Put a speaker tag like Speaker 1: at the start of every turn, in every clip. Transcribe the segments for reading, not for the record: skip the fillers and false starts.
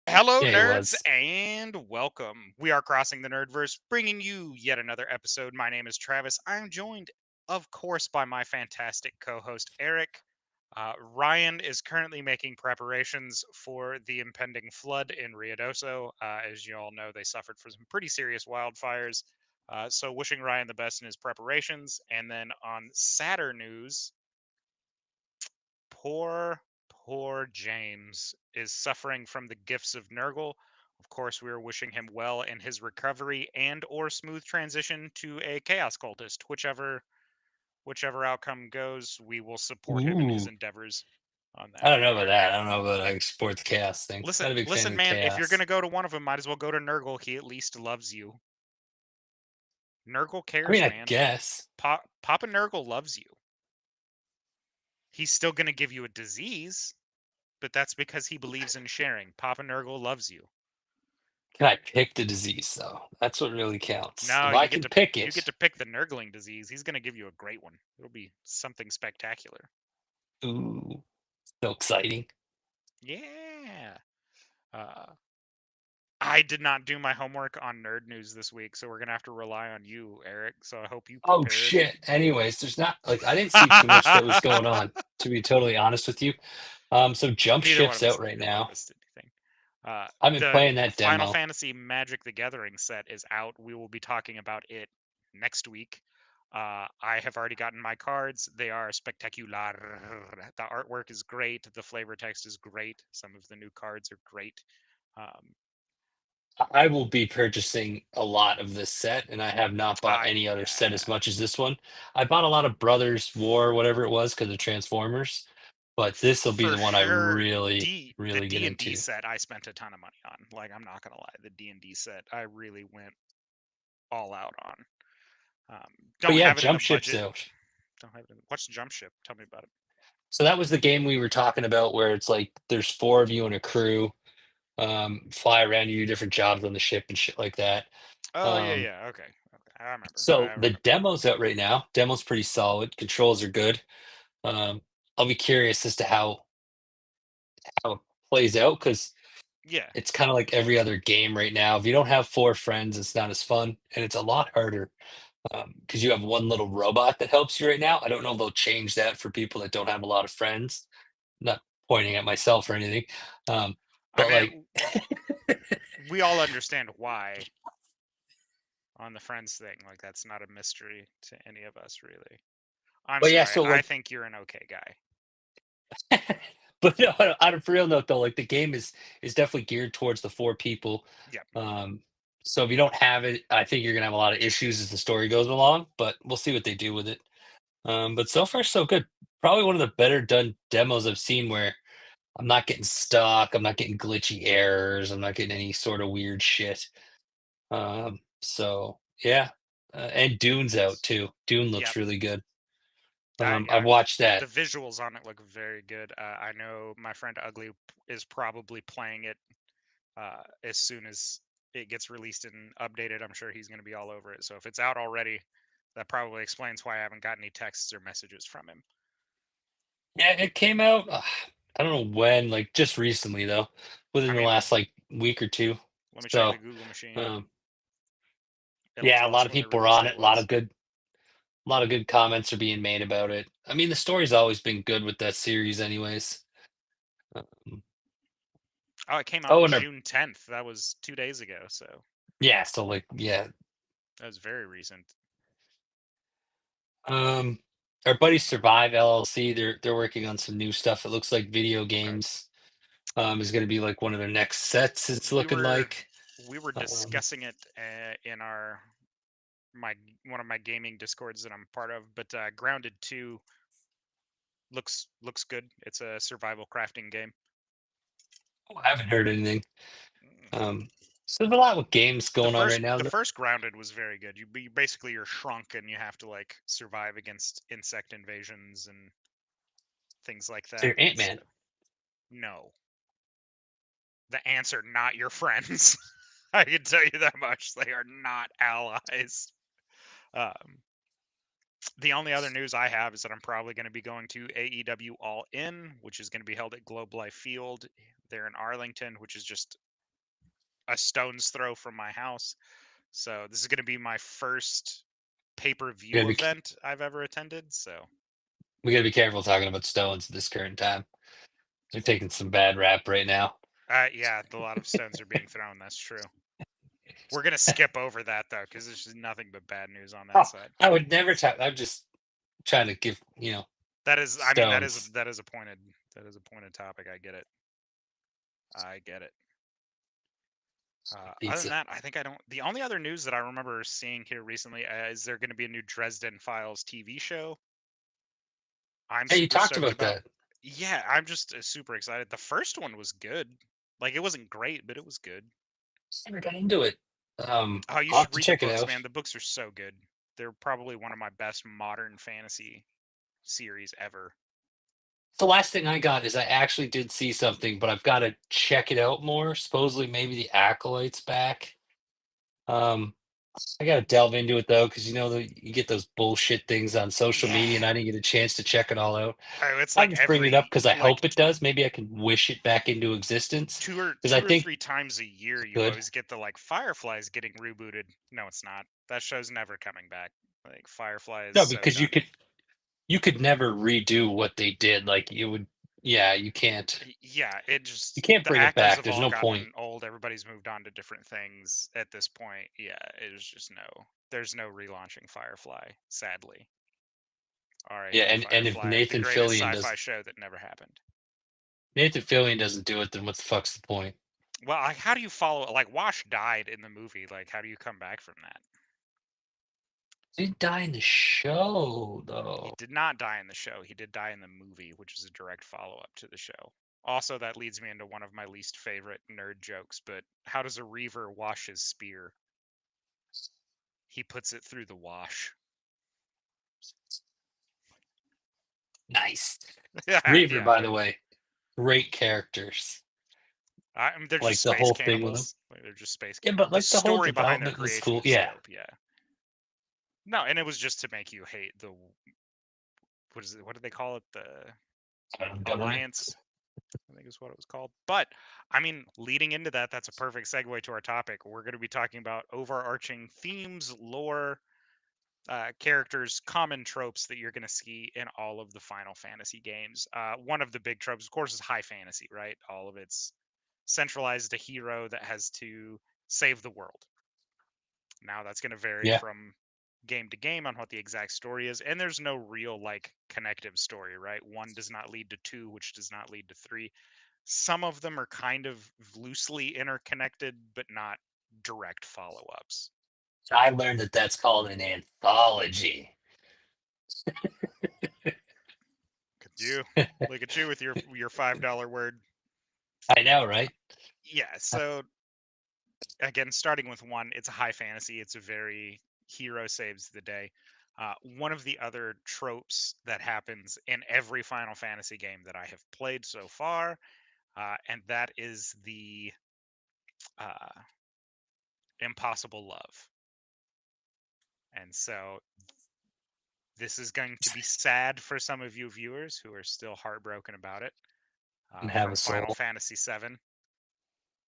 Speaker 1: Hello,
Speaker 2: Yeah, it
Speaker 1: nerds,
Speaker 2: was.
Speaker 1: and welcome. We are Crossing the Nerdverse, bringing you yet another episode. My name is Travis. I'm joined, of course, by my fantastic co host, Eric. Ryan is currently making preparations for the impending flood in Ruidoso. As you all know, they suffered from some pretty serious wildfires. So, wishing Ryan the best in his preparations. And then on sadder news, poor James is suffering from the gifts of Nurgle. Of course, we are wishing him well in his recovery and or smooth transition to a chaos cultist. Whichever outcome goes, we will support him in his
Speaker 2: Ooh,
Speaker 1: endeavors on
Speaker 2: I
Speaker 1: that
Speaker 2: don't know about
Speaker 1: regard.
Speaker 2: that. I don't know about I support the chaos thing.
Speaker 1: Listen,
Speaker 2: Not a big fan
Speaker 1: listen,
Speaker 2: of the
Speaker 1: man. If you're
Speaker 2: chaos.
Speaker 1: gonna go to one of them, might as well go to Nurgle. He at least loves you. Nurgle
Speaker 2: I mean,
Speaker 1: cares,
Speaker 2: I
Speaker 1: man.
Speaker 2: guess.
Speaker 1: Papa Nurgle loves you. He's still gonna give you a disease, but that's because he believes in sharing. Papa Nurgle loves you.
Speaker 2: Can I pick the disease though? That's what really counts.
Speaker 1: No,
Speaker 2: If I can pick
Speaker 1: you get
Speaker 2: it,
Speaker 1: to pick the Nurgling disease. He's going to give you a great one. It'll be something spectacular.
Speaker 2: ooh, so exciting.
Speaker 1: Yeah. Uh, I did not do my homework on nerd news this week, so we're going to have to rely on you, Eric. So I hope you
Speaker 2: Oh
Speaker 1: prepared.
Speaker 2: shit. Anyways, there's not like I didn't see too much that was going on, to be totally honest with you. So jump
Speaker 1: Neither one
Speaker 2: ship's
Speaker 1: of us.
Speaker 2: out right
Speaker 1: Neither one of
Speaker 2: now.
Speaker 1: us did anything. Uh,
Speaker 2: I've been
Speaker 1: the
Speaker 2: playing that
Speaker 1: Final
Speaker 2: demo.
Speaker 1: Fantasy Magic the Gathering set is out. We will be talking about it next week. I have already gotten my cards. They are spectacular. The artwork is great. The flavor text is great. Some of the new cards are great. Um,
Speaker 2: I will be purchasing a lot of this set, and I have not bought any other set as
Speaker 1: yeah,
Speaker 2: much as this one. I bought a lot of Brothers War, whatever it was, because of Transformers, but this will be
Speaker 1: for
Speaker 2: the one I
Speaker 1: sure.
Speaker 2: really,
Speaker 1: The
Speaker 2: really get
Speaker 1: D and D
Speaker 2: into.
Speaker 1: set I spent a ton of money on. Like I'm not gonna lie, the D and D set I really went all out on. Um,
Speaker 2: But
Speaker 1: don't
Speaker 2: yeah,
Speaker 1: have it in
Speaker 2: Jump
Speaker 1: the
Speaker 2: Ship's
Speaker 1: budget.
Speaker 2: out.
Speaker 1: Don't have it. What's Jump Ship? Tell me about it.
Speaker 2: So that was the game we were talking about where it's like there's four of you in a crew, fly around, you do different jobs on the ship and shit like that.
Speaker 1: Oh yeah,
Speaker 2: Um,
Speaker 1: yeah. Okay, okay. I remember.
Speaker 2: so
Speaker 1: I
Speaker 2: the
Speaker 1: remember.
Speaker 2: demo's out right now. Demo's pretty solid. Controls are good. Um, I'll be curious as to how it plays out because
Speaker 1: Yeah.
Speaker 2: it's kind of like every other game right now. If you don't have four friends, it's not as fun, and it's a lot harder because you have one little robot that helps you right now. I don't know if they'll change that for people that don't have a lot of friends. Not pointing at myself or anything, um,
Speaker 1: I
Speaker 2: but like,
Speaker 1: mean, we all understand why on the friends thing. Like that's not a mystery to any of us, really. I'm
Speaker 2: but yeah.
Speaker 1: sorry.
Speaker 2: So
Speaker 1: I
Speaker 2: like,
Speaker 1: think you're an okay guy.
Speaker 2: but no, on a for real note though, like the game is definitely geared towards the four people.
Speaker 1: Yep.
Speaker 2: Um, so if you don't have it, I think you're gonna have a lot of issues as the story goes along. But we'll see what they do with it. But so far so good. Probably one of the better done demos I've seen where I'm not getting stuck, I'm not getting glitchy errors, I'm not getting any sort of weird shit. So yeah, and Dune's out too. Dune looks
Speaker 1: Yep.
Speaker 2: really good.
Speaker 1: I,
Speaker 2: I've
Speaker 1: I
Speaker 2: watched
Speaker 1: the
Speaker 2: that.
Speaker 1: visuals on it look very good. I know my friend Ugly is probably playing it as soon as it gets released and updated. I'm sure he's going to be all over it. So if it's out already, that probably explains why I haven't got any texts or messages from him.
Speaker 2: Yeah, it came out. I don't know when, like just recently though,
Speaker 1: I
Speaker 2: within the
Speaker 1: mean,
Speaker 2: last like week or two.
Speaker 1: let me check
Speaker 2: So
Speaker 1: the Google machine.
Speaker 2: um,
Speaker 1: It'll
Speaker 2: yeah, a
Speaker 1: tell us
Speaker 2: lot of
Speaker 1: when the
Speaker 2: people are
Speaker 1: release
Speaker 2: on
Speaker 1: date
Speaker 2: it.
Speaker 1: was.
Speaker 2: A lot of good comments are being made about it. I mean, the story's always been good with that series, anyways. Um,
Speaker 1: Oh, it came out
Speaker 2: oh, and
Speaker 1: June 10th. That was 2 days ago. So
Speaker 2: yeah, so like yeah,
Speaker 1: that was very recent.
Speaker 2: um, our buddies Survive LLC. They're working on some new stuff. It looks like video
Speaker 1: Okay.
Speaker 2: games is going to be like one of their next sets. It's
Speaker 1: We
Speaker 2: looking
Speaker 1: were
Speaker 2: like.
Speaker 1: we were
Speaker 2: Um,
Speaker 1: discussing it in our my one of my gaming discords that I'm part of, but Grounded 2 looks good. It's a survival crafting game.
Speaker 2: I haven't heard anything.
Speaker 1: Mm.
Speaker 2: Um, so there's a lot with games
Speaker 1: The
Speaker 2: going on right
Speaker 1: first
Speaker 2: now.
Speaker 1: the first Grounded was very good. Basically you're shrunk and you have to like survive against insect invasions and things like
Speaker 2: So
Speaker 1: that.
Speaker 2: you're Ant
Speaker 1: So
Speaker 2: Man.
Speaker 1: no, the ants are not your friends. I can tell you that much. They are not allies. Um, the only other news I have is that I'm probably going to be going to AEW All In, which is going to be held at Globe Life Field there in Arlington, which is just a stone's throw from my house. So this is going to be my first
Speaker 2: We gotta
Speaker 1: pay-per-view
Speaker 2: be
Speaker 1: event I've ever attended. So
Speaker 2: we gotta be careful talking about stones at this current time. They're taking some bad rap right now.
Speaker 1: yeah, a lot of stones are being thrown. That's true. We're gonna skip over that though, because there's just nothing but bad news on that
Speaker 2: Oh,
Speaker 1: side.
Speaker 2: I would never talk. I'm just trying to give
Speaker 1: That is, I mean,
Speaker 2: stones.
Speaker 1: that is a pointed topic. I get it. I get it. Other than
Speaker 2: Pizza.
Speaker 1: that, I think I don't. The only other news that I remember seeing here recently is there going to be a new Dresden Files TV show. I'm
Speaker 2: Hey, you
Speaker 1: super
Speaker 2: talked
Speaker 1: stoked
Speaker 2: about
Speaker 1: about.
Speaker 2: that.
Speaker 1: Yeah, I'm just super excited. The first one was good. Like it wasn't great, but it was good.
Speaker 2: Just never got into it.
Speaker 1: Oh, you
Speaker 2: I'll have
Speaker 1: should
Speaker 2: to
Speaker 1: read the
Speaker 2: check it
Speaker 1: books,
Speaker 2: out.
Speaker 1: man. The books are so good. They're probably one of my best modern fantasy series ever.
Speaker 2: The last thing I got is I actually did see something, but I've got to check it out more. Supposedly, maybe the acolyte's back. Um, I got to delve into it though, because you get those bullshit things on social
Speaker 1: Yeah.
Speaker 2: media, and I didn't get a chance to check it all out.
Speaker 1: Oh, it's
Speaker 2: I'm
Speaker 1: like
Speaker 2: just bringing it up
Speaker 1: every
Speaker 2: because I
Speaker 1: like
Speaker 2: hope it does. Maybe I can wish it back into existence because I
Speaker 1: two or
Speaker 2: think
Speaker 1: three times a year
Speaker 2: it
Speaker 1: you
Speaker 2: could.
Speaker 1: always get the like Fireflies getting rebooted. No, it's not. That show's never coming back. Like Firefly is
Speaker 2: No,
Speaker 1: so
Speaker 2: because
Speaker 1: done.
Speaker 2: you could never redo what they did. Like you would, yeah,
Speaker 1: Yeah, it
Speaker 2: you
Speaker 1: just
Speaker 2: can't
Speaker 1: the
Speaker 2: bring it
Speaker 1: actors
Speaker 2: back.
Speaker 1: have
Speaker 2: There's
Speaker 1: all
Speaker 2: no point.
Speaker 1: gotten old. Everybody's moved on to different things at this point. Yeah, there's just there's no relaunching Firefly, sadly.
Speaker 2: Yeah,
Speaker 1: R.I.P.
Speaker 2: and if
Speaker 1: Firefly, the greatest sci-fi show that never happened.
Speaker 2: Nathan Fillion doesn't do it, then what the fuck's the point?
Speaker 1: Well, like, how do you follow? Like, Wash died in the movie. Like, how do you come back from that?
Speaker 2: He didn't die in the show
Speaker 1: He
Speaker 2: though.
Speaker 1: did not die in the show. He did die in the movie, which is a direct follow-up to the show. Also, that leads me into one of my least favorite nerd jokes, but how does a reaver wash his spear? He puts it through the wash.
Speaker 2: Nice.
Speaker 1: Yeah,
Speaker 2: Reaver,
Speaker 1: yeah.
Speaker 2: by the way, great characters.
Speaker 1: I mean, they're just
Speaker 2: Like the
Speaker 1: space
Speaker 2: whole thing with him.
Speaker 1: cannibals. Like, they're just space
Speaker 2: Yeah,
Speaker 1: cannibals.
Speaker 2: but
Speaker 1: The
Speaker 2: like the whole
Speaker 1: story behind their
Speaker 2: development was
Speaker 1: creation
Speaker 2: cool.
Speaker 1: is
Speaker 2: Yeah.
Speaker 1: dope. Yeah. No, and it was just to make you hate the what is it? What do they call it? The
Speaker 2: Government.
Speaker 1: Alliance, I think is what it was called. But I mean, leading into that, that's a perfect segue to our topic. We're going to be talking about overarching themes, lore, characters, common tropes that you're going to see in all of the Final Fantasy games. One of the big tropes, of course, is high fantasy, right? All of it's centralized a hero that has to save the world. Now, that's going to vary
Speaker 2: Yeah.
Speaker 1: from game to game on what the exact story is, and there's no real like connective story, right? One does not lead to two, which does not lead to three. Some of them are kind of loosely interconnected, but not direct follow-ups.
Speaker 2: I learned that that's called an anthology.
Speaker 1: You look at you with your $5 word.
Speaker 2: I know, right?
Speaker 1: Yeah, so again, starting with one, it's a high fantasy. It's a very hero saves the day. One of the other tropes that happens in every Final Fantasy game that I have played so far, and that is the uh, impossible love. And so this is going to be sad for some of you viewers who are still heartbroken about it.
Speaker 2: And have
Speaker 1: From
Speaker 2: a
Speaker 1: Final
Speaker 2: soul.
Speaker 1: Fantasy VII,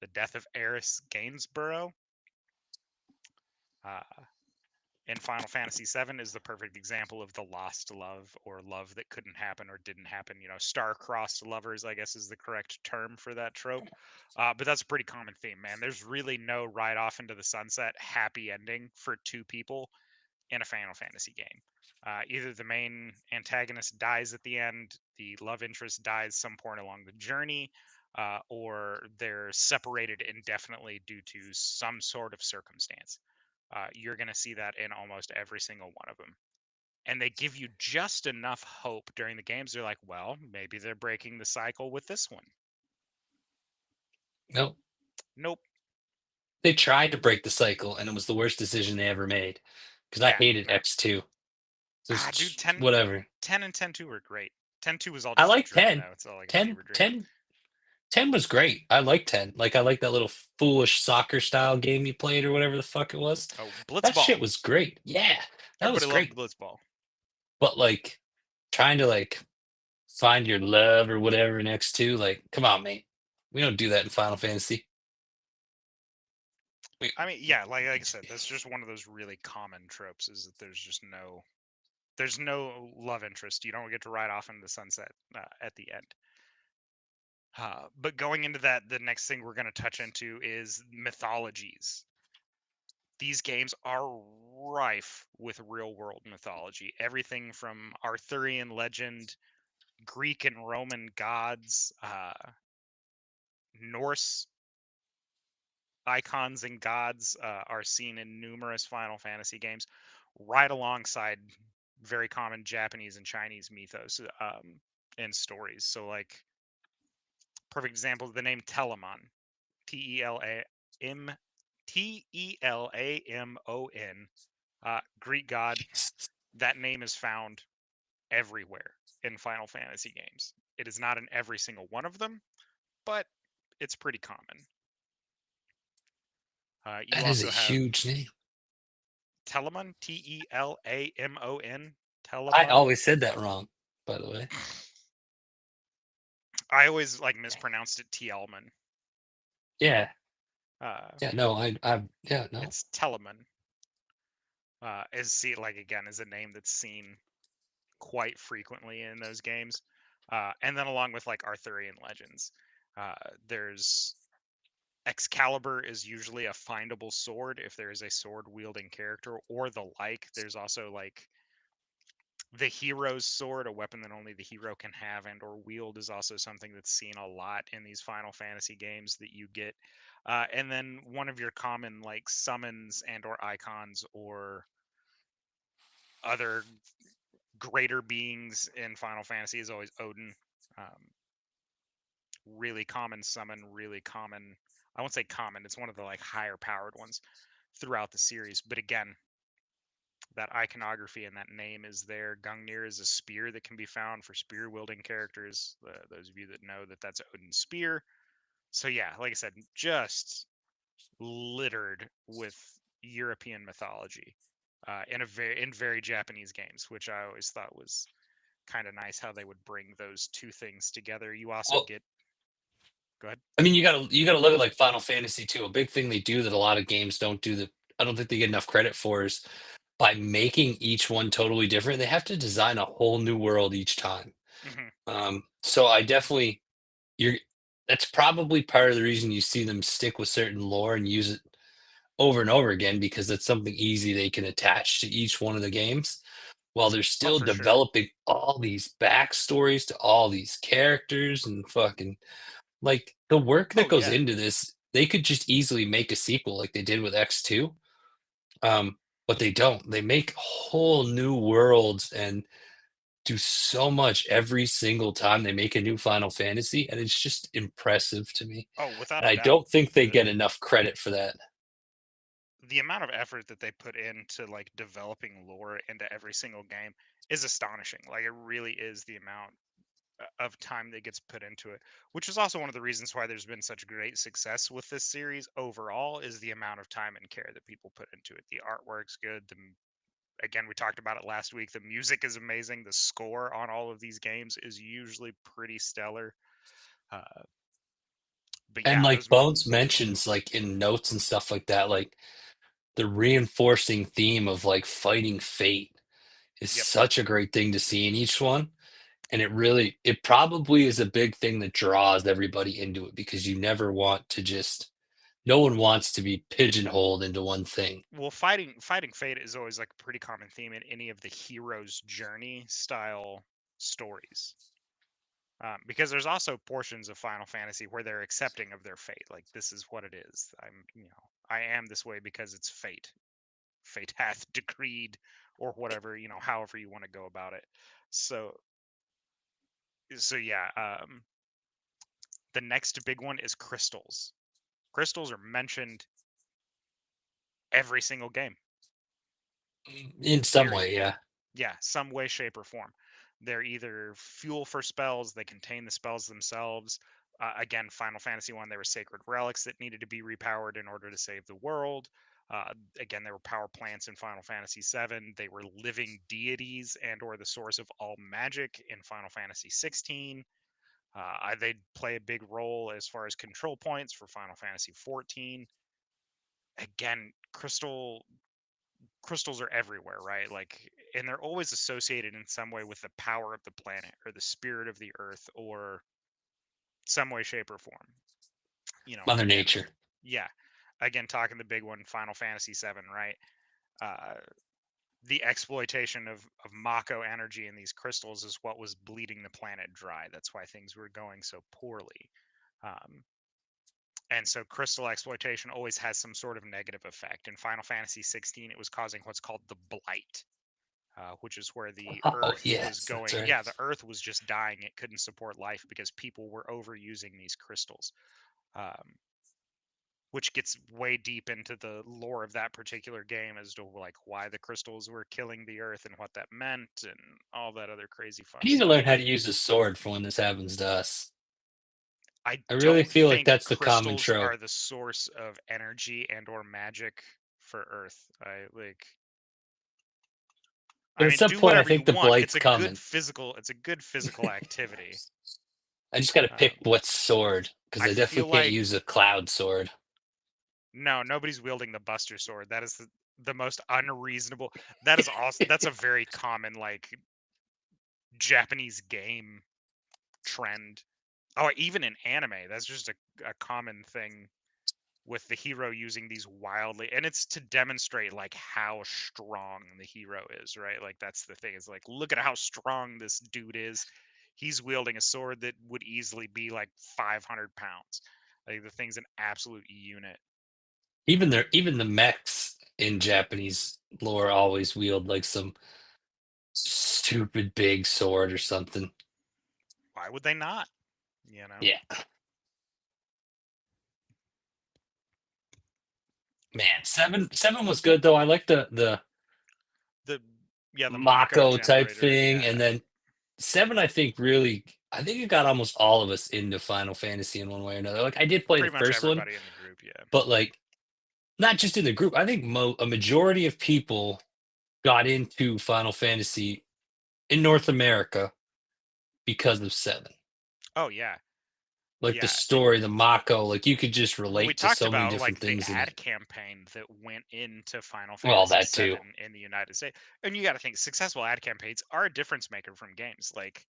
Speaker 1: the death of Eris Gainsborough. Uh, in Final Fantasy VII is the perfect example of the lost love or love that couldn't happen or didn't happen. You know, star-crossed lovers, I guess, is the correct term for that trope. But that's a pretty common theme, man. There's really no ride off into the sunset happy ending for two people in a Final Fantasy game. Either the main antagonist dies at the end, the love interest dies some point along the journey, or they're separated indefinitely due to some sort of circumstance. You're going to see that in almost every single one of them. And they give you just enough hope during the games. They're like, well, maybe they're breaking the cycle with this one.
Speaker 2: Nope.
Speaker 1: Nope.
Speaker 2: They tried to break the cycle, and it was the worst decision they ever made. Because I
Speaker 1: Yeah,
Speaker 2: hated
Speaker 1: no.
Speaker 2: X2.
Speaker 1: Dude,
Speaker 2: Just
Speaker 1: 10,
Speaker 2: whatever.
Speaker 1: 10 and 10 2 were great. 10 2 was all
Speaker 2: I
Speaker 1: just a
Speaker 2: like
Speaker 1: dream,
Speaker 2: 10.
Speaker 1: though. It's all like a
Speaker 2: 10,
Speaker 1: fever dream.
Speaker 2: 10, 10 was great. I like 10. Like I like that little foolish soccer style game you played or whatever the fuck it was.
Speaker 1: Oh,
Speaker 2: That
Speaker 1: Blitzball.
Speaker 2: shit was great. Yeah. That was
Speaker 1: Everybody loved
Speaker 2: great.
Speaker 1: Blitzball.
Speaker 2: But like trying to like find your love or whatever in X2, like, come on, mate. We don't do that in Final Fantasy. Wait,
Speaker 1: I mean, yeah, like I said, that's just one of those really common tropes is that there's no love interest. You don't get to ride off into the sunset at the end. But going into that, the next thing we're going to touch into is mythologies. These games are rife with real world mythology. Everything from Arthurian legend, Greek and Roman gods, Norse icons and gods are seen in numerous Final Fantasy games, right alongside very common Japanese and Chinese mythos and stories. So, like, perfect example is the name Telamon, T Telamon, Greek god.
Speaker 2: Jesus.
Speaker 1: That name is found everywhere in Final Fantasy games. It is not in every single one of them, but it's pretty common. You
Speaker 2: That is a
Speaker 1: also have
Speaker 2: huge name.
Speaker 1: Telamon, Telamon,
Speaker 2: I
Speaker 1: Telamon.
Speaker 2: always said that wrong, by the way.
Speaker 1: I always like mispronounced it Tielman.
Speaker 2: Yeah.
Speaker 1: Uh,
Speaker 2: Yeah. No, yeah, no.
Speaker 1: it's Telamon. Is see like again is a name that's seen quite frequently in those games. And then along with like Arthurian legends, there's Excalibur is usually a findable sword if there is a sword wielding character or the like. There's also like the hero's sword, a weapon that only the hero can have and or wield, is also something that's seen a lot in these Final Fantasy games that you get. And then one of your common like summons and or icons or other greater beings in Final Fantasy is always Odin. Um, really common summon, really common. I won't say common. It's one of the like higher powered ones throughout the series. But again, that iconography and that name is there. Gungnir is a spear that can be found for spear wielding characters. Those of you that know that that's Odin's spear. So yeah, like I said, just littered with European mythology in very Japanese games, which I always thought was kind of nice how they would bring those two things together. You also
Speaker 2: Well,
Speaker 1: get go ahead.
Speaker 2: I mean, you gotta look at like Final Fantasy too. A big thing they do that a lot of games don't do that I don't think they get enough credit for is by making each one totally different, they have to design a whole new world each time.
Speaker 1: Hmm.
Speaker 2: So I definitely you're that's probably part of the reason you see them stick with certain lore and use it over and over again because it's something easy they can attach to each one of the games while they're
Speaker 1: Oh,
Speaker 2: still
Speaker 1: for sure.
Speaker 2: developing all these backstories to all these characters and fucking like the work that
Speaker 1: Oh
Speaker 2: goes
Speaker 1: yeah.
Speaker 2: into this. They could just easily make a sequel like they did with X2. Um, but they don't. They make whole new worlds and do so much every single time they make a new Final Fantasy, and it's just impressive to me.
Speaker 1: Oh, without
Speaker 2: And
Speaker 1: a
Speaker 2: I
Speaker 1: doubt.
Speaker 2: don't think they get
Speaker 1: The
Speaker 2: enough credit for that.
Speaker 1: the amount of effort that they put into like developing lore into every single game is astonishing. Like it really is the amount of time that gets put into it, which is also one of the reasons why there's been such great success with this series overall is the amount of time and care that people put into it. The artwork's good. Again, we talked about it last week. The music is amazing. The score on all of these games is usually pretty stellar. Uh, but
Speaker 2: And
Speaker 1: yeah,
Speaker 2: like
Speaker 1: those
Speaker 2: Bones mentions, like in notes and stuff like that, like the reinforcing theme of like fighting fate is
Speaker 1: yep.
Speaker 2: such a great thing to see in each one. And it probably is a big thing that draws everybody into it because you never want to just, no one wants to be pigeonholed into one thing.
Speaker 1: Well, fighting fate is always like a pretty common theme in any of the hero's journey style stories. Because there's also portions of Final Fantasy where they're accepting of their fate. Like this is what it is. I am this way because it's fate. Fate hath decreed, or whatever. However you want to go about it. So, so yeah. The next big one is crystals. Crystals are mentioned every single game.
Speaker 2: In some
Speaker 1: Period.
Speaker 2: way, yeah.
Speaker 1: Yeah, some way, shape, or form. They're either fuel for spells, they contain the spells themselves. Again, Final Fantasy One, they were sacred relics that needed to be repowered in order to save the world. Again, there were power plants in Final Fantasy VII. They were living deities and/or the source of all magic in Final Fantasy 16. They play a big role as far as control points for Final Fantasy 14. again, crystals are everywhere, right? Like, and they're always associated in some way with the power of the planet or the spirit of the earth or some way, shape, or form.
Speaker 2: Mother
Speaker 1: Again,
Speaker 2: Nature.
Speaker 1: yeah. Again, talking the big one, Final Fantasy VII, right? Uh, the exploitation of Mako energy in these crystals is what was bleeding the planet dry. That's why things were going so poorly. Um, and so crystal exploitation always has some sort of negative effect. In Final Fantasy 16, it was causing what's called the blight, which is where the
Speaker 2: Oh
Speaker 1: earth was
Speaker 2: yes, that's
Speaker 1: going.
Speaker 2: right.
Speaker 1: Yeah, the earth was just dying. It couldn't support life because people were overusing these crystals. Um, which gets way deep into the lore of that particular game as to like why the crystals were killing the earth and what that meant and all that other crazy
Speaker 2: I
Speaker 1: fun
Speaker 2: need to
Speaker 1: stuff.
Speaker 2: learn how to use a sword for when this happens to us.
Speaker 1: I
Speaker 2: I really
Speaker 1: don't
Speaker 2: feel like
Speaker 1: think
Speaker 2: that's the common
Speaker 1: crystals
Speaker 2: trope.
Speaker 1: are the source of energy and or magic for earth.
Speaker 2: But
Speaker 1: I
Speaker 2: at
Speaker 1: mean,
Speaker 2: some
Speaker 1: do
Speaker 2: point, I
Speaker 1: whatever you
Speaker 2: think the
Speaker 1: want.
Speaker 2: blight's coming.
Speaker 1: It's a good physical activity.
Speaker 2: I just got to pick
Speaker 1: Um,
Speaker 2: what sword because
Speaker 1: I
Speaker 2: I
Speaker 1: feel
Speaker 2: definitely can't
Speaker 1: like
Speaker 2: use a cloud sword.
Speaker 1: no, nobody's wielding the Buster Sword. That is the most unreasonable. That is also that's a very common like Japanese game trend. Oh, even in anime, that's just a common thing with the hero using these wildly, and it's to demonstrate like how strong the hero is, right? Like that's the thing. Is like, look at how strong this dude is. He's wielding a sword that would easily be like 500 pounds. Like the thing's an absolute unit.
Speaker 2: Even the mechs in Japanese lore always wield like some stupid big sword or something.
Speaker 1: Why would they not? You know,
Speaker 2: Yeah, man, seven was good though. I like the
Speaker 1: the yeah, the Mako
Speaker 2: Mako type
Speaker 1: generator.
Speaker 2: thing,
Speaker 1: Yeah,
Speaker 2: and then seven. I think it got almost all of us into Final Fantasy in one way or another. Like I did play the
Speaker 1: pretty much
Speaker 2: first one,
Speaker 1: everybody in the group. Yeah.
Speaker 2: but like not just in the group. I think a majority of people got into Final Fantasy in North America because of seven.
Speaker 1: Oh yeah,
Speaker 2: Like the
Speaker 1: yeah.
Speaker 2: story, the Mako, like you could just
Speaker 1: We
Speaker 2: relate to
Speaker 1: talked
Speaker 2: so many
Speaker 1: about
Speaker 2: different
Speaker 1: like the
Speaker 2: things in
Speaker 1: ad
Speaker 2: it.
Speaker 1: campaign that went into Final
Speaker 2: Well,
Speaker 1: Fantasy
Speaker 2: that too.
Speaker 1: VII in the United States, and you got to think successful ad campaigns are a difference maker from games. Like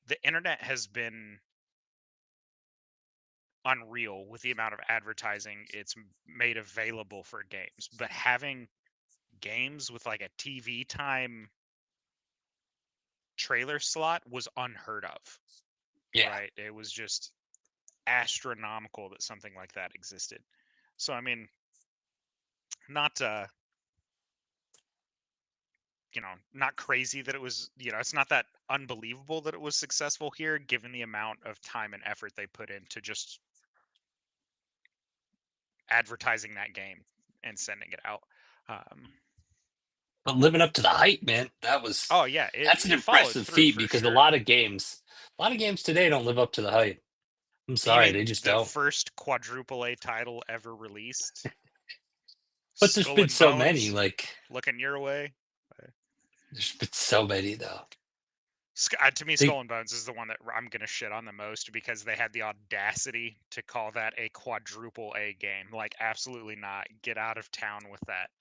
Speaker 1: the internet has been unreal with the amount of advertising it's made available for games, but having games with like a TV time trailer slot was unheard of,
Speaker 2: Yeah.
Speaker 1: right? It was just astronomical that something like that existed. So I mean, not not crazy that it was, it's not that unbelievable that it was successful here, given the amount of time and effort they put into just advertising that game and sending it out. Um,
Speaker 2: But living up to the hype, man,
Speaker 1: oh yeah,
Speaker 2: that's an
Speaker 1: it followed
Speaker 2: impressive
Speaker 1: through
Speaker 2: feat
Speaker 1: for
Speaker 2: because
Speaker 1: sure.
Speaker 2: a lot of games today don't live up to the hype. I'm
Speaker 1: You
Speaker 2: sorry,
Speaker 1: mean
Speaker 2: they just
Speaker 1: the
Speaker 2: don't.
Speaker 1: first quadruple A title ever released,
Speaker 2: But there's
Speaker 1: Skull
Speaker 2: been
Speaker 1: and
Speaker 2: so many,
Speaker 1: Bones,
Speaker 2: like
Speaker 1: looking your way?
Speaker 2: there's been so many though.
Speaker 1: To me,
Speaker 2: They
Speaker 1: Skull and Bones is the one that I'm gonna shit on the most because they had the audacity to call that a quadruple A game. Like, absolutely not. Get out of town with that.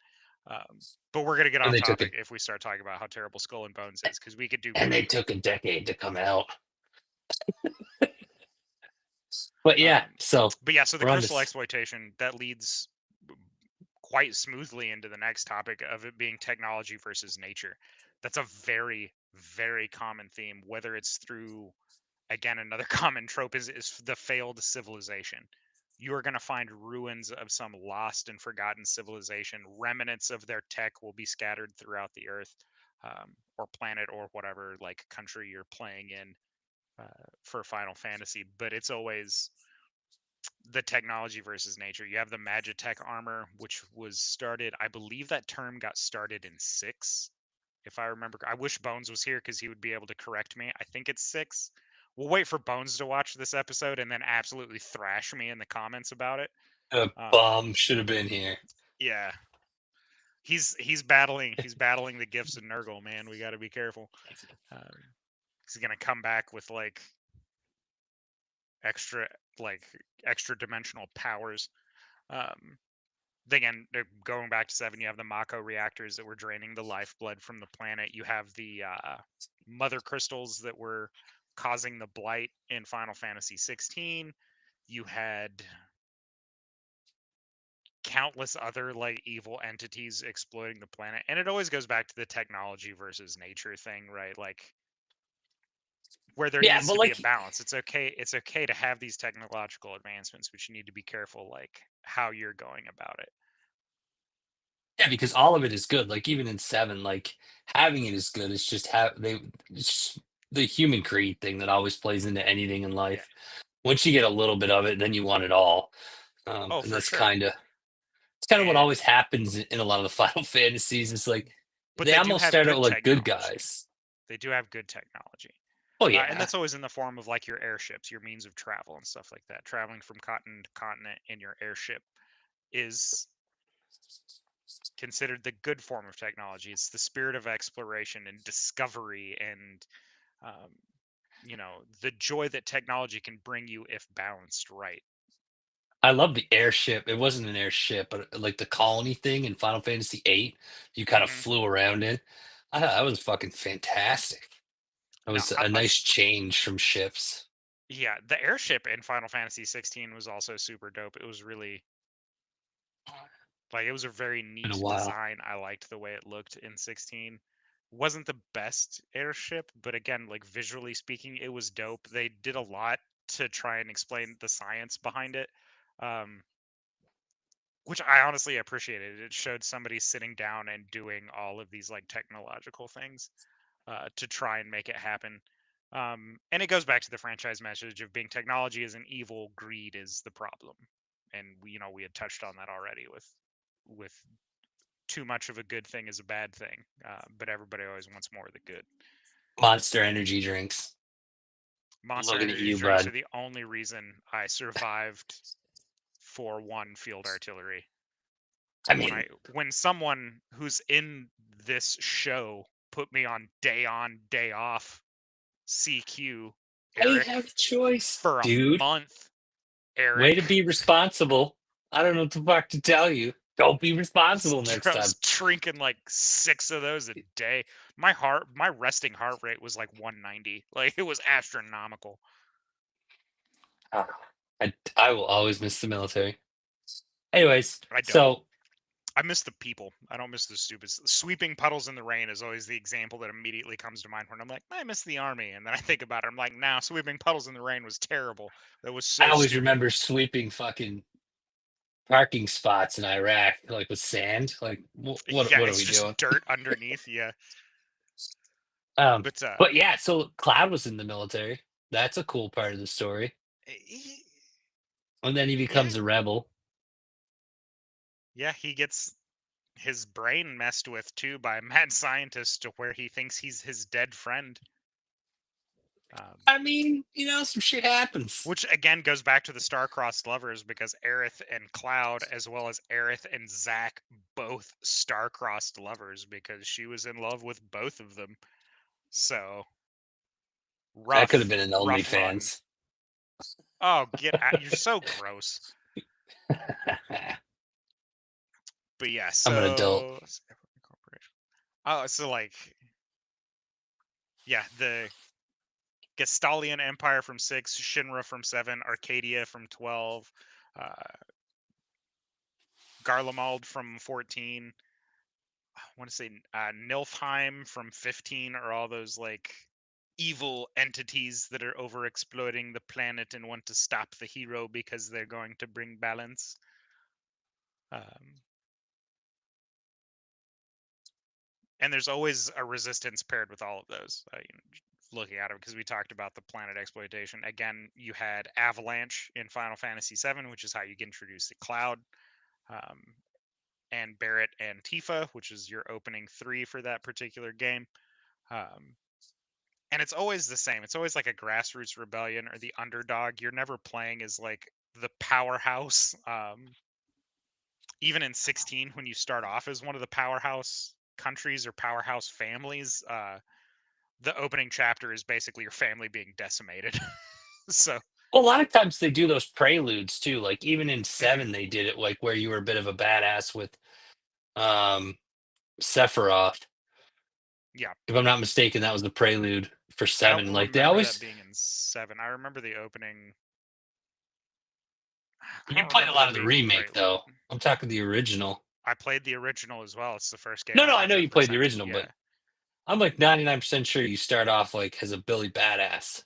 Speaker 1: But we're gonna get
Speaker 2: and
Speaker 1: off
Speaker 2: they took it
Speaker 1: topic if we start talking about how terrible Skull and Bones is, because we could do.
Speaker 2: and they took a decade to come out. But yeah,
Speaker 1: Um,
Speaker 2: so
Speaker 1: but yeah, so the
Speaker 2: we're on
Speaker 1: crystal
Speaker 2: this.
Speaker 1: exploitation that leads quite smoothly into the next topic of it being technology versus nature. That's a very, very common theme, whether it's through, again, another common trope is the failed civilization. You are going to find ruins of some lost and forgotten civilization. Remnants of their tech will be scattered throughout the earth, or planet, or whatever like country you're playing in for Final Fantasy. But it's always the technology versus nature. You have the Magitech armor, which was started, I believe that term got started in six, if I remember. I wish Bones was here because he would be able to correct me. I think it's six. We'll wait for Bones to watch this episode and then absolutely thrash me in the comments about it.
Speaker 2: A
Speaker 1: Um,
Speaker 2: bomb should have been here.
Speaker 1: yeah, he's battling the gifts of Nurgle, man. We got to be careful. Um, he's gonna come back with extra like extra dimensional powers. Um, again, going back to 7, you have the Mako reactors that were draining the lifeblood from the planet. You have the mother crystals that were causing the blight in Final Fantasy 16. You had countless other like evil entities exploiting the planet, and it always goes back to the technology versus nature thing, right? Like where there
Speaker 2: Yeah,
Speaker 1: needs
Speaker 2: but
Speaker 1: to be a
Speaker 2: like,
Speaker 1: balance. It's okay to have these technological advancements, but you need to be careful like how you're going about it.
Speaker 2: yeah, because all of it is good. Like even in 7, like having it is good. It's just it's the human greed thing that always plays into anything in
Speaker 1: Yeah.
Speaker 2: life. Once you get a little bit of it, then you want it all.
Speaker 1: Oh,
Speaker 2: And
Speaker 1: for
Speaker 2: that's
Speaker 1: sure.
Speaker 2: kind of what
Speaker 1: And
Speaker 2: always happens in a lot of the Final Fantasies. It's like
Speaker 1: but
Speaker 2: they
Speaker 1: they do
Speaker 2: almost
Speaker 1: have
Speaker 2: start out
Speaker 1: good
Speaker 2: like good
Speaker 1: technology.
Speaker 2: guys.
Speaker 1: They do have good technology.
Speaker 2: Oh
Speaker 1: And
Speaker 2: yeah,
Speaker 1: that's always in the form of like your airships, your means of travel and stuff like that. Traveling from continent to continent in your airship is considered the good form of technology. It's the spirit of exploration and discovery and um, the joy that technology can bring you if balanced right.
Speaker 2: I love the airship. It wasn't an airship, but like the colony thing in Final Fantasy 8, you kind of
Speaker 1: Hmm.
Speaker 2: flew around in. I thought that was fucking fantastic. It
Speaker 1: No,
Speaker 2: was a nice change from ships.
Speaker 1: yeah, the airship in Final Fantasy 16 was also super dope. It was really like it was a very
Speaker 2: Been a
Speaker 1: neat
Speaker 2: while.
Speaker 1: design. I liked the way it looked in 16. Wasn't the best airship, but again, like visually speaking, it was dope. They did a lot to try and explain the science behind it. Um, which I honestly appreciated. It showed somebody sitting down and doing all of these like technological things to try and make it happen. And it goes back to the franchise message of being technology is an evil, greed is the problem. And we had touched on that already with too much of a good thing is a bad thing, but everybody always wants more of the good.
Speaker 2: Monster energy drinks.
Speaker 1: Monster
Speaker 2: Looking at
Speaker 1: energy
Speaker 2: you,
Speaker 1: drinks are
Speaker 2: bud.
Speaker 1: the only reason I survived for one field artillery.
Speaker 2: I
Speaker 1: When
Speaker 2: mean,
Speaker 1: when someone who's in this show put me on day off CQ,
Speaker 2: I
Speaker 1: Eric,
Speaker 2: have a choice,
Speaker 1: for a
Speaker 2: dude.
Speaker 1: month,
Speaker 2: Way to
Speaker 1: Eric.
Speaker 2: be responsible. I don't know what the fuck to tell you. Don't be responsible next
Speaker 1: I
Speaker 2: time.
Speaker 1: was drinking like 6 of those a day. My resting heart rate was like 190. Like it was astronomical.
Speaker 2: Ah, I will always miss the military. Anyways,
Speaker 1: I don't.
Speaker 2: so
Speaker 1: I miss the people. I don't miss the stupid sweeping puddles in the rain is always the example that immediately comes to mind when I'm like, I miss the army, and then I think about it. I'm like, nah, sweeping puddles in the rain was terrible. That was
Speaker 2: I
Speaker 1: so
Speaker 2: always
Speaker 1: stupid.
Speaker 2: remember sweeping fucking parking spots in Iraq, like with sand. Like,
Speaker 1: Yeah,
Speaker 2: what are
Speaker 1: it's
Speaker 2: we doing?
Speaker 1: just dirt underneath. Yeah,
Speaker 2: Um,
Speaker 1: but
Speaker 2: but yeah, so Cloud was in the military. That's a cool part of the story.
Speaker 1: he-
Speaker 2: And then he
Speaker 1: yeah,
Speaker 2: becomes a rebel.
Speaker 1: yeah, he gets his brain messed with too by a mad scientist to where he thinks he's his dead friend. Um,
Speaker 2: I mean, some shit happens.
Speaker 1: which again goes back to the star-crossed lovers because Aerith and Cloud, as well as Aerith and Zack, both star-crossed lovers because she was in love with both of them. So
Speaker 2: That could have been
Speaker 1: rough,
Speaker 2: an
Speaker 1: rough run.
Speaker 2: OnlyFans.
Speaker 1: Oh, get out! You're so gross. But yeah,
Speaker 2: I'm an adult.
Speaker 1: so oh, so like yeah, the Gestalian Empire from 6, Shinra from 7, Arcadia from 12, uh, Garlemald from 14. I want to say Nilfheim from 15 are all those like evil entities that are over exploiting the planet and want to stop the hero because they're going to bring balance. Um, and there's always a resistance paired with all of those. Looking at it because we talked about the planet exploitation. Again, you had Avalanche in Final Fantasy VII, which is how you get introduced to Cloud, um, and Barret and Tifa, which is your opening 3 for that particular game. Um, and it's always the same. It's always like a grassroots rebellion or the underdog. You're never playing as like the powerhouse. Even in 16, when you start off as one of the powerhouse countries or powerhouse families, the opening chapter is basically your family being decimated. So
Speaker 2: Well, a lot of times they do those preludes too. Like even in
Speaker 1: Mhm.
Speaker 2: 7, they did it like where you were a bit of a badass with um Sephiroth.
Speaker 1: Yeah,
Speaker 2: If I'm not mistaken, that was the prelude for
Speaker 1: I don't
Speaker 2: 7. Like they
Speaker 1: remember that
Speaker 2: always
Speaker 1: being in 7. I remember the opening. I
Speaker 2: you
Speaker 1: don't
Speaker 2: played a
Speaker 1: remember
Speaker 2: lot
Speaker 1: there
Speaker 2: of the
Speaker 1: being a
Speaker 2: remake
Speaker 1: prelude.
Speaker 2: though. I'm talking the original.
Speaker 1: I played the original as well. It's the first game
Speaker 2: No,
Speaker 1: I've
Speaker 2: no, I know you played the
Speaker 1: 100%ed.
Speaker 2: original, but
Speaker 1: Yeah.
Speaker 2: I'm like 99% sure you start off like as a Billy Badass.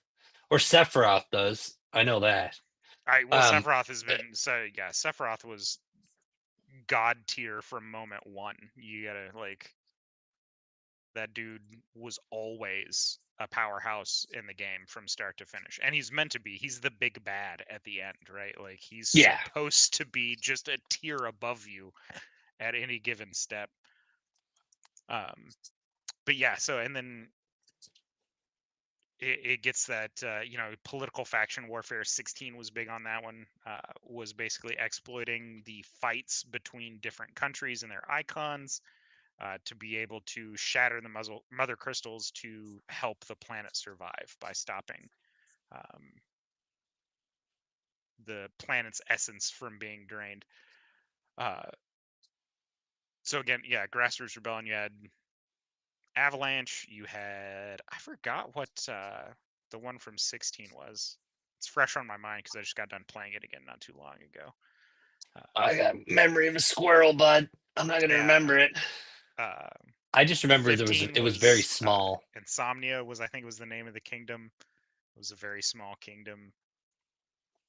Speaker 2: Or Sephiroth does. I know that.
Speaker 1: All right. Well,
Speaker 2: Um
Speaker 1: Sephiroth has
Speaker 2: eh,
Speaker 1: been so yeah. Sephiroth was god tier from moment one. You gotta like that dude was always a powerhouse in the game from start to finish, and he's meant to be. He's the big bad at the end, right? Like he's
Speaker 2: yeah.
Speaker 1: supposed to be just a tier above you at any given step. Um, but yeah. So and then it gets that political faction warfare. 16 was big on that one. Was basically exploiting the fights between different countries and their icons to be able to shatter the mother crystals to help the planet survive by stopping um, the planet's essence from being drained. Uh, so again, yeah, Grassroots Rebellion. You had Avalanche. You had I forgot what the one from 16 was. It's fresh on my mind because I just got done playing it again not too long ago. Uh,
Speaker 2: I got memory of a squirrel, bud. I'm not gonna
Speaker 1: yeah,
Speaker 2: remember it.
Speaker 1: uh,
Speaker 2: I just remember
Speaker 1: Fifteen
Speaker 2: it was very
Speaker 1: was
Speaker 2: small.
Speaker 1: Insomnia was I think was the name of the kingdom. It was a very small kingdom.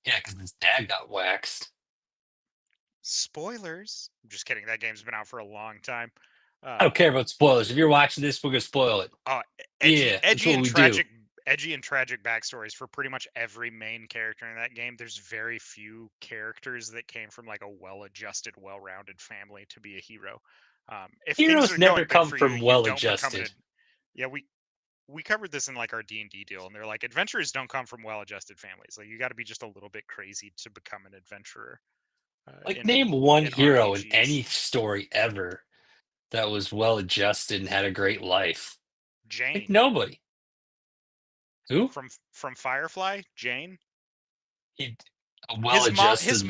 Speaker 2: Yeah, because his dad got waxed.
Speaker 1: Spoilers. I'm just kidding. That game's been out for a long time.
Speaker 2: I don't
Speaker 1: Uh,
Speaker 2: care about spoilers. If you're watching this, we're gonna spoil it.
Speaker 1: oh,
Speaker 2: Yeah, that's what we do.
Speaker 1: edgy and tragic backstories for pretty much every main character in that game. There's very few characters that came from like a well-adjusted, well-rounded family to be a hero. If things
Speaker 2: Heroes
Speaker 1: are
Speaker 2: never
Speaker 1: going good
Speaker 2: come
Speaker 1: for you,
Speaker 2: from
Speaker 1: you
Speaker 2: well
Speaker 1: don't become
Speaker 2: adjusted.
Speaker 1: yeah. We covered this in like our D&D deal, and they're like adventurers don't come from well-adjusted families. Like you got to be just a little bit crazy to become an adventurer
Speaker 2: Like name one
Speaker 1: in
Speaker 2: hero in
Speaker 1: RPGs.
Speaker 2: any story ever that was well adjusted and had a great life. Like
Speaker 1: Jane
Speaker 2: nobody. Who?
Speaker 1: from Firefly, Jane.
Speaker 2: He well adjusted.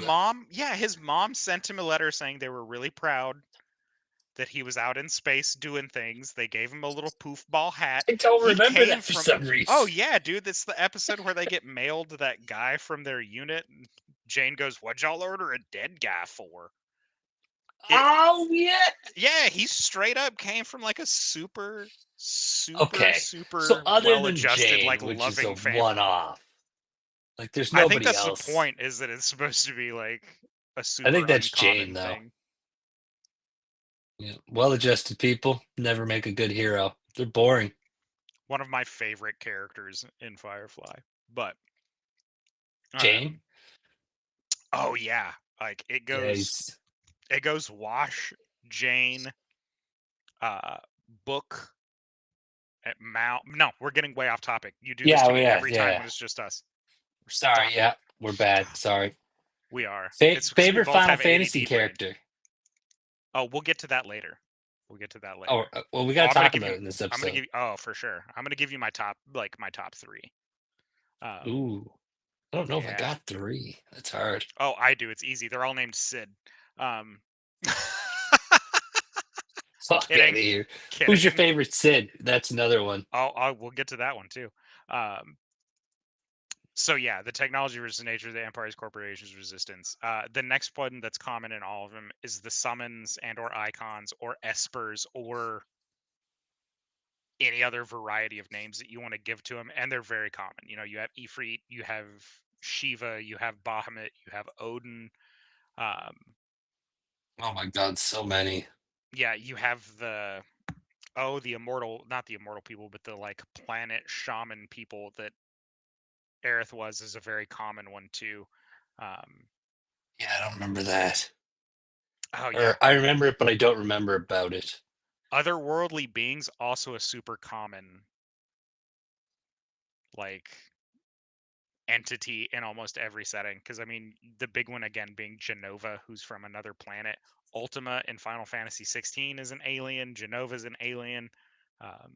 Speaker 1: His mom sent him a letter saying they were really proud that he was out in space doing things. They gave him a little poof ball hat.
Speaker 2: I don't
Speaker 1: He
Speaker 2: remember
Speaker 1: came
Speaker 2: that for
Speaker 1: from
Speaker 2: some
Speaker 1: Oh
Speaker 2: reason.
Speaker 1: yeah, dude, that's the episode where they get mailed that guy from their unit. And Jane goes, "What'd y'all order a dead guy for?" It
Speaker 2: Oh yeah.
Speaker 1: Yeah, he straight up came from like a super
Speaker 2: Okay. So other
Speaker 1: well
Speaker 2: than
Speaker 1: adjusted, like
Speaker 2: Jane, which is a
Speaker 1: loving
Speaker 2: one
Speaker 1: family.
Speaker 2: off, like there's
Speaker 1: I think
Speaker 2: nobody
Speaker 1: that's the
Speaker 2: else.
Speaker 1: point, is that it's supposed to be like a
Speaker 2: I think
Speaker 1: super
Speaker 2: that's Jane
Speaker 1: uncommon
Speaker 2: though.
Speaker 1: thing.
Speaker 2: Yeah. Well adjusted people never make a good hero. They're boring.
Speaker 1: One of my favorite characters in Firefly. But
Speaker 2: Jane?
Speaker 1: um oh yeah, like
Speaker 2: Yeah, he's
Speaker 1: it goes Wash, Jane, uh Book, Mal. No, we're getting way off topic. You do this
Speaker 2: yeah,
Speaker 1: to
Speaker 2: well,
Speaker 1: me
Speaker 2: yeah,
Speaker 1: every time
Speaker 2: yeah.
Speaker 1: when it's just us.
Speaker 2: Sorry,
Speaker 1: Stop it.
Speaker 2: yeah. We're bad.
Speaker 1: Stop.
Speaker 2: Sorry.
Speaker 1: We are. It's because we
Speaker 2: Favorite
Speaker 1: both
Speaker 2: Final
Speaker 1: have
Speaker 2: Fantasy
Speaker 1: ADD brain.
Speaker 2: character.
Speaker 1: Oh, we'll get to that later. We'll get to that
Speaker 2: Oh,
Speaker 1: later.
Speaker 2: well, we
Speaker 1: Oh,
Speaker 2: gotta talk about it in this
Speaker 1: I'm gonna
Speaker 2: episode.
Speaker 1: give you. Oh, for sure. I'm gonna give you my top three.
Speaker 2: Ooh, I don't know if I
Speaker 1: Yeah.
Speaker 2: got three. That's hard.
Speaker 1: Oh, I do. It's easy. They're all named Sid. Um,
Speaker 2: Fuck out of
Speaker 1: kidding,
Speaker 2: here. Who's your
Speaker 1: kidding.
Speaker 2: favorite Sid? That's another one.
Speaker 1: We'll get to that one too. Um, so yeah, the technology versus nature, the Empire's corporations resistance. The next one that's common in all of them is the summons and or icons or espers or any other variety of names that you want to give to them, and they're very common. You know, you have Ifrit, you have Shiva, you have Bahamut, you have Odin. Um,
Speaker 2: Oh my god, so many.
Speaker 1: yeah, you have the immortal, not the immortal people, but the like planet shaman people that Aerith was is a very common one too. Um,
Speaker 2: Yeah, I don't remember that.
Speaker 1: oh yeah,
Speaker 2: Or I remember it, but I don't remember about it.
Speaker 1: otherworldly beings also a super common like entity in almost every setting. Because I mean, the big one again being Genova, who's from another planet. Ultima in Final Fantasy 16 is an alien. Genova's an alien. Um,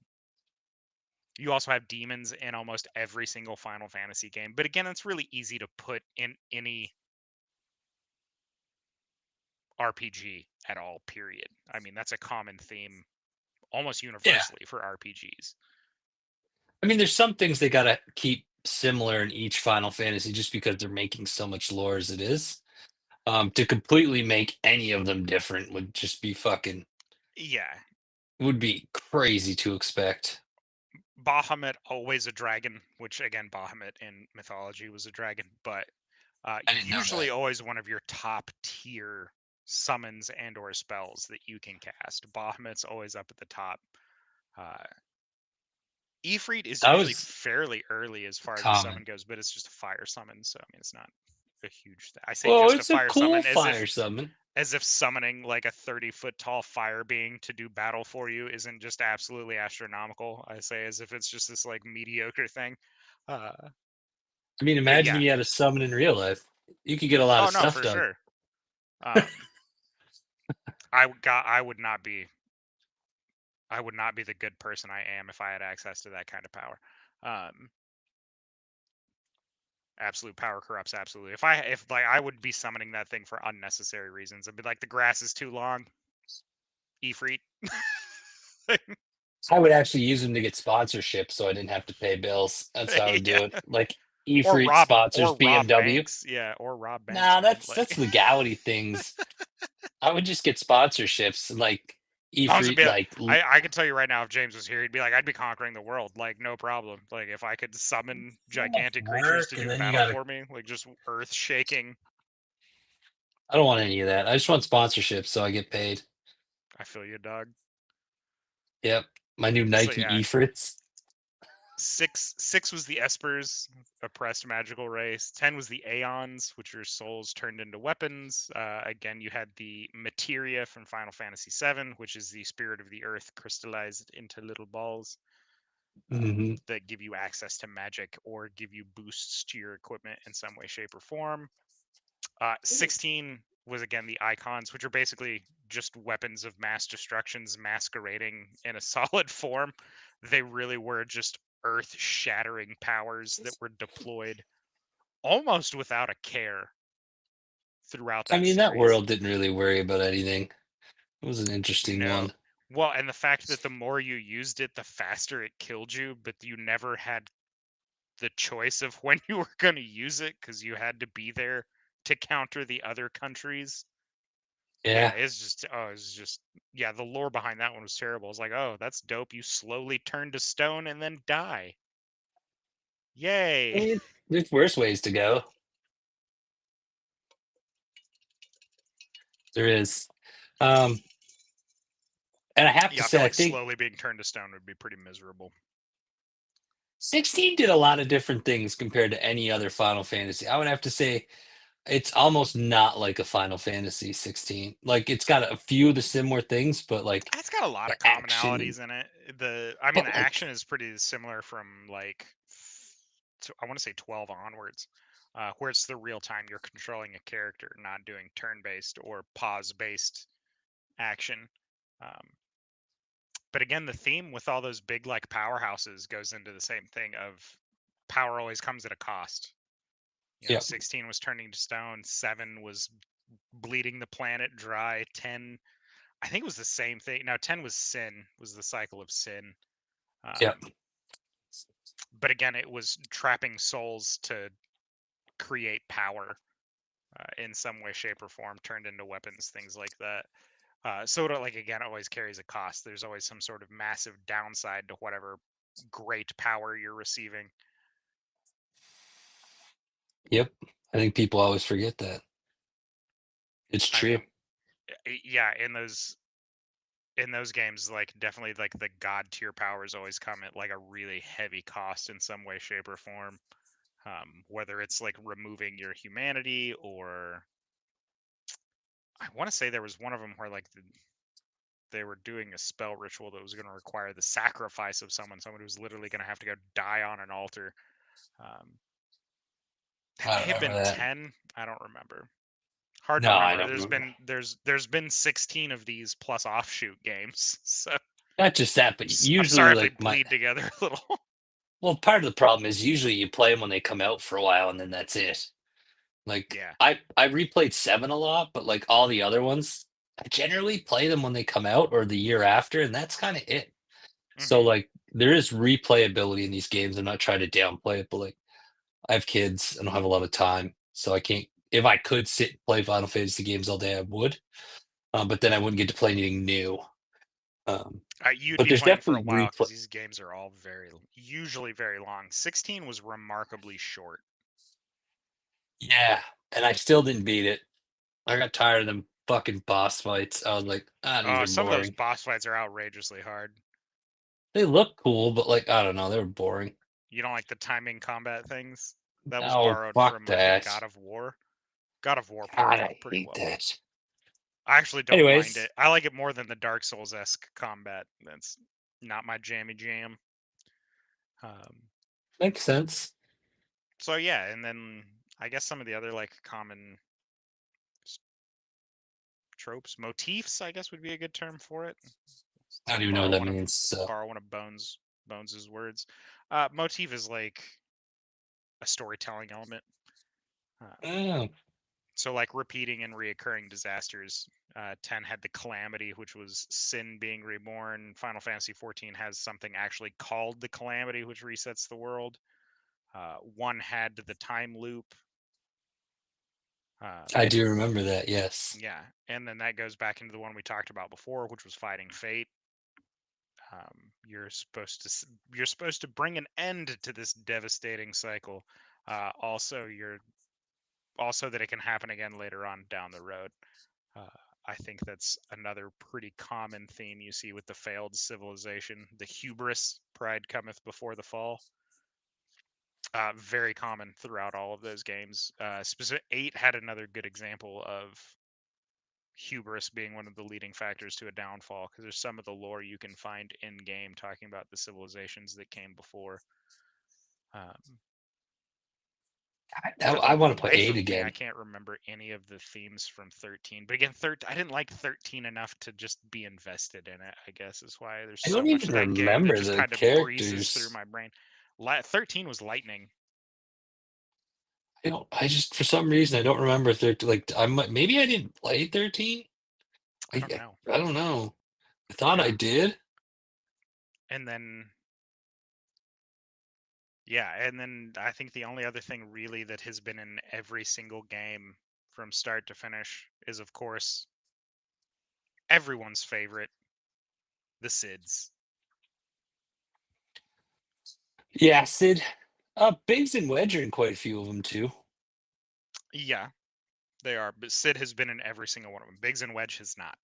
Speaker 1: You also have demons in almost every single Final Fantasy game. But again, it's really easy to put in any RPG at all, period. I mean, that's a common theme almost
Speaker 2: Yeah.
Speaker 1: universally for RPGs.
Speaker 2: I mean, there's some things they gotta keep similar in each Final Fantasy just because they're making so much lore as it is. To completely make any of them different would just be fucking
Speaker 1: Yeah.
Speaker 2: would be crazy to expect.
Speaker 1: Bahamut, always a dragon, which again, Bahamut in mythology was a dragon, but
Speaker 2: I didn't know
Speaker 1: usually
Speaker 2: that.
Speaker 1: always one of your top tier summons and or spells that you can cast. Bahamut's always up at the top. Uh, Ifrit is
Speaker 2: That
Speaker 1: usually
Speaker 2: was
Speaker 1: fairly early as far as a summon
Speaker 2: common.
Speaker 1: goes, but it's just a fire summon, so I mean it's not a huge thing. I say
Speaker 2: Well,
Speaker 1: just a
Speaker 2: it's a
Speaker 1: fire
Speaker 2: cool
Speaker 1: summon
Speaker 2: fire summon.
Speaker 1: as if summoning like a 30-foot tall fire being to do battle for you isn't just absolutely astronomical. I say as if it's just this like mediocre thing. Uh,
Speaker 2: I mean,
Speaker 1: but
Speaker 2: imagine
Speaker 1: yeah,
Speaker 2: if you had a summon in real life. You could get a lot
Speaker 1: oh
Speaker 2: of
Speaker 1: no,
Speaker 2: stuff
Speaker 1: for
Speaker 2: done.
Speaker 1: sure. I would not be the good person I am if I had access to that kind of power. Um, absolute power corrupts absolutely. If like I would be summoning that thing for unnecessary reasons. I'd be like the grass is too long. Ifrit.
Speaker 2: I would actually use them to get sponsorships so I didn't have to pay bills. That's how I would
Speaker 1: Yeah.
Speaker 2: do it. Like Efreet
Speaker 1: Or
Speaker 2: sponsors
Speaker 1: rob
Speaker 2: BMW.
Speaker 1: banks. Yeah, or rob banks,
Speaker 2: Nah,
Speaker 1: man.
Speaker 2: that's
Speaker 1: Like
Speaker 2: legality things. I would just get sponsorships like
Speaker 1: Tom's would
Speaker 2: Efreet,
Speaker 1: be
Speaker 2: like
Speaker 1: I could tell you right now if James was here, he'd be like, I'd be conquering the world, like no problem. Like if I could summon gigantic creatures to
Speaker 2: work, and
Speaker 1: do
Speaker 2: then you
Speaker 1: battle
Speaker 2: gotta.
Speaker 1: for me, like just earth shaking.
Speaker 2: I don't want any of that. I just want sponsorships so I get paid.
Speaker 1: I feel you, dog.
Speaker 2: Yep, my new
Speaker 1: So
Speaker 2: Nike
Speaker 1: yeah,
Speaker 2: Efrits.
Speaker 1: six was the Espers, oppressed magical race. 10 was the Aeons, which are souls turned into weapons. Again, you had the Materia from Final Fantasy VII, which is the spirit of the earth crystallized into little balls
Speaker 2: Hmm.
Speaker 1: that give you access to magic or give you boosts to your equipment in some way, shape, or form. 16 was again the icons, which are basically just weapons of mass destructions masquerading in a solid form. They really were just earth shattering powers that were deployed almost without a care throughout
Speaker 2: I
Speaker 1: that
Speaker 2: mean, that
Speaker 1: series.
Speaker 2: world didn't really worry about anything. It was an interesting
Speaker 1: No.
Speaker 2: one.
Speaker 1: Well, and the fact that the more you used it, the faster it killed you, but you never had the choice of when you were going to use it because you had to be there to counter the other countries. Yeah,
Speaker 2: Yeah.
Speaker 1: it's just yeah, the lore behind that one was terrible. It's like, oh, that's dope. You slowly turn to stone and then die.
Speaker 2: I
Speaker 1: Yay.
Speaker 2: mean, there's worse ways to go. There is. Um, and I have to
Speaker 1: Yeah, I feel
Speaker 2: say, I
Speaker 1: like
Speaker 2: think
Speaker 1: slowly being turned to stone would be pretty miserable.
Speaker 2: 16 did a lot of different things compared to any other Final Fantasy. I would have to say it's almost not like a Final Fantasy 16. Like it's got a few of the similar things, but like
Speaker 1: It's got a lot
Speaker 2: the
Speaker 1: of
Speaker 2: action,
Speaker 1: commonalities in it. I mean
Speaker 2: but
Speaker 1: the
Speaker 2: like
Speaker 1: action is pretty similar from like I want to say 12 onwards. Where it's the real time you're controlling a character, not doing turn based or pause based action. Um, but again, the theme with all those big like powerhouses goes into the same thing of power always comes at a cost. You know,
Speaker 2: yeah,
Speaker 1: 16 was turning to stone, 7 was bleeding the planet dry, 10 I think it was the same thing. Now 10 was sin, was the cycle of sin.
Speaker 2: yeah,
Speaker 1: Um, but again, it was trapping souls to create power in some way, shape, or form, turned into weapons, things like that. So it, like again, it always carries a cost. There's always some sort of massive downside to whatever great power you're receiving.
Speaker 2: yep. I think people always forget that. It's
Speaker 1: I
Speaker 2: true.
Speaker 1: mean, yeah, in those games, like definitely like the god tier powers always come at like a really heavy cost in some way, shape, or form. Whether it's like removing your humanity or I want to say there was one of them where like they were doing a spell ritual that was going to require the sacrifice of someone who was literally going to have to go die on an altar. Um, that
Speaker 2: I
Speaker 1: may have
Speaker 2: remember
Speaker 1: been
Speaker 2: that.
Speaker 1: 10. I don't remember. Hard to
Speaker 2: No, I
Speaker 1: remember.
Speaker 2: don't remember.
Speaker 1: There's been 16 of these plus offshoot games. So
Speaker 2: Not just that, but
Speaker 1: I'm
Speaker 2: usually
Speaker 1: sorry if they
Speaker 2: like my
Speaker 1: bleed together a little.
Speaker 2: Well, part of the problem is usually you play them when they come out for a while and then that's it. Like
Speaker 1: Yeah.
Speaker 2: I replayed 7 a lot, but like all the other ones, I generally play them when they come out or the year after, and that's kind of it. So
Speaker 1: Hmm.
Speaker 2: like there is replayability in these games. I'm not trying to downplay it, but like I have kids, I don't have a lot of time, so I can't. If I could sit and play Final Fantasy games all day, I would. But then I wouldn't get to play anything new. Um,
Speaker 1: You'd
Speaker 2: but
Speaker 1: be
Speaker 2: there's
Speaker 1: playing for a
Speaker 2: definitely
Speaker 1: while
Speaker 2: replay.
Speaker 1: because these games are all usually very long. 16 was remarkably short.
Speaker 2: Yeah, and I still didn't beat it. I got tired of them fucking boss fights. I was like, these are
Speaker 1: Some of those
Speaker 2: boring.
Speaker 1: boss fights are outrageously hard.
Speaker 2: They look cool, but like I don't know, they were boring.
Speaker 1: You don't like the timing combat things? That was
Speaker 2: Oh
Speaker 1: borrowed
Speaker 2: fuck
Speaker 1: from, I think,
Speaker 2: that!
Speaker 1: God of War. God of War pulls
Speaker 2: God,
Speaker 1: it
Speaker 2: I
Speaker 1: off pretty
Speaker 2: hate
Speaker 1: well.
Speaker 2: that.
Speaker 1: I actually don't mind
Speaker 2: Anyways,
Speaker 1: it. I like it more than the Dark Souls esque combat. That's not my jammy jam. Um,
Speaker 2: makes sense.
Speaker 1: so yeah, and then I guess some of the other like common s- tropes, motifs, I guess would be a good term for it.
Speaker 2: I
Speaker 1: To
Speaker 2: don't even know what that means. So,
Speaker 1: borrow one of Bones's words. Motif is like a storytelling element. Um,
Speaker 2: oh,
Speaker 1: so like repeating and reoccurring disasters. 10 had the calamity, which was sin being reborn. Final Fantasy 14 has something actually called the calamity, which resets the world. One had the time loop.
Speaker 2: I
Speaker 1: Um,
Speaker 2: do remember that. Yes.
Speaker 1: yeah, and then that goes back into the one we talked about before, which was fighting fate. You're supposed to bring an end to this devastating cycle. You're also that it can happen again later on down the road. Uh, I think that's another pretty common theme you see with the failed civilization. The hubris, pride cometh before the fall. Very common throughout all of those games. Specific 8 had another good example of hubris being one of the leading factors to a downfall because there's some of the lore you can find in game talking about the civilizations that came before. Um,
Speaker 2: I,
Speaker 1: for the
Speaker 2: I want to play
Speaker 1: life
Speaker 2: eight
Speaker 1: of me, I
Speaker 2: again.
Speaker 1: can't remember any of the themes from 13. But again, I didn't like 13 enough to just be invested in it, I guess is why there's
Speaker 2: I
Speaker 1: so
Speaker 2: don't
Speaker 1: much
Speaker 2: even
Speaker 1: of that game that
Speaker 2: remember
Speaker 1: just
Speaker 2: the
Speaker 1: kind of breezes through
Speaker 2: characters.
Speaker 1: my brain. 13 was lightning.
Speaker 2: I don't. I just for some reason I don't remember 13. Like maybe I didn't play 13.
Speaker 1: I don't know.
Speaker 2: I don't know. I thought I
Speaker 1: Yeah.
Speaker 2: did.
Speaker 1: And then Yeah, and then I think the only other thing really that has been in every single game from start to finish is, of course, everyone's favorite, the SIDS.
Speaker 2: Yeah, Sid. Biggs and Wedge are in quite a few of them too.
Speaker 1: Yeah, they are, but Sid has been in every single one of them. Biggs and Wedge has not.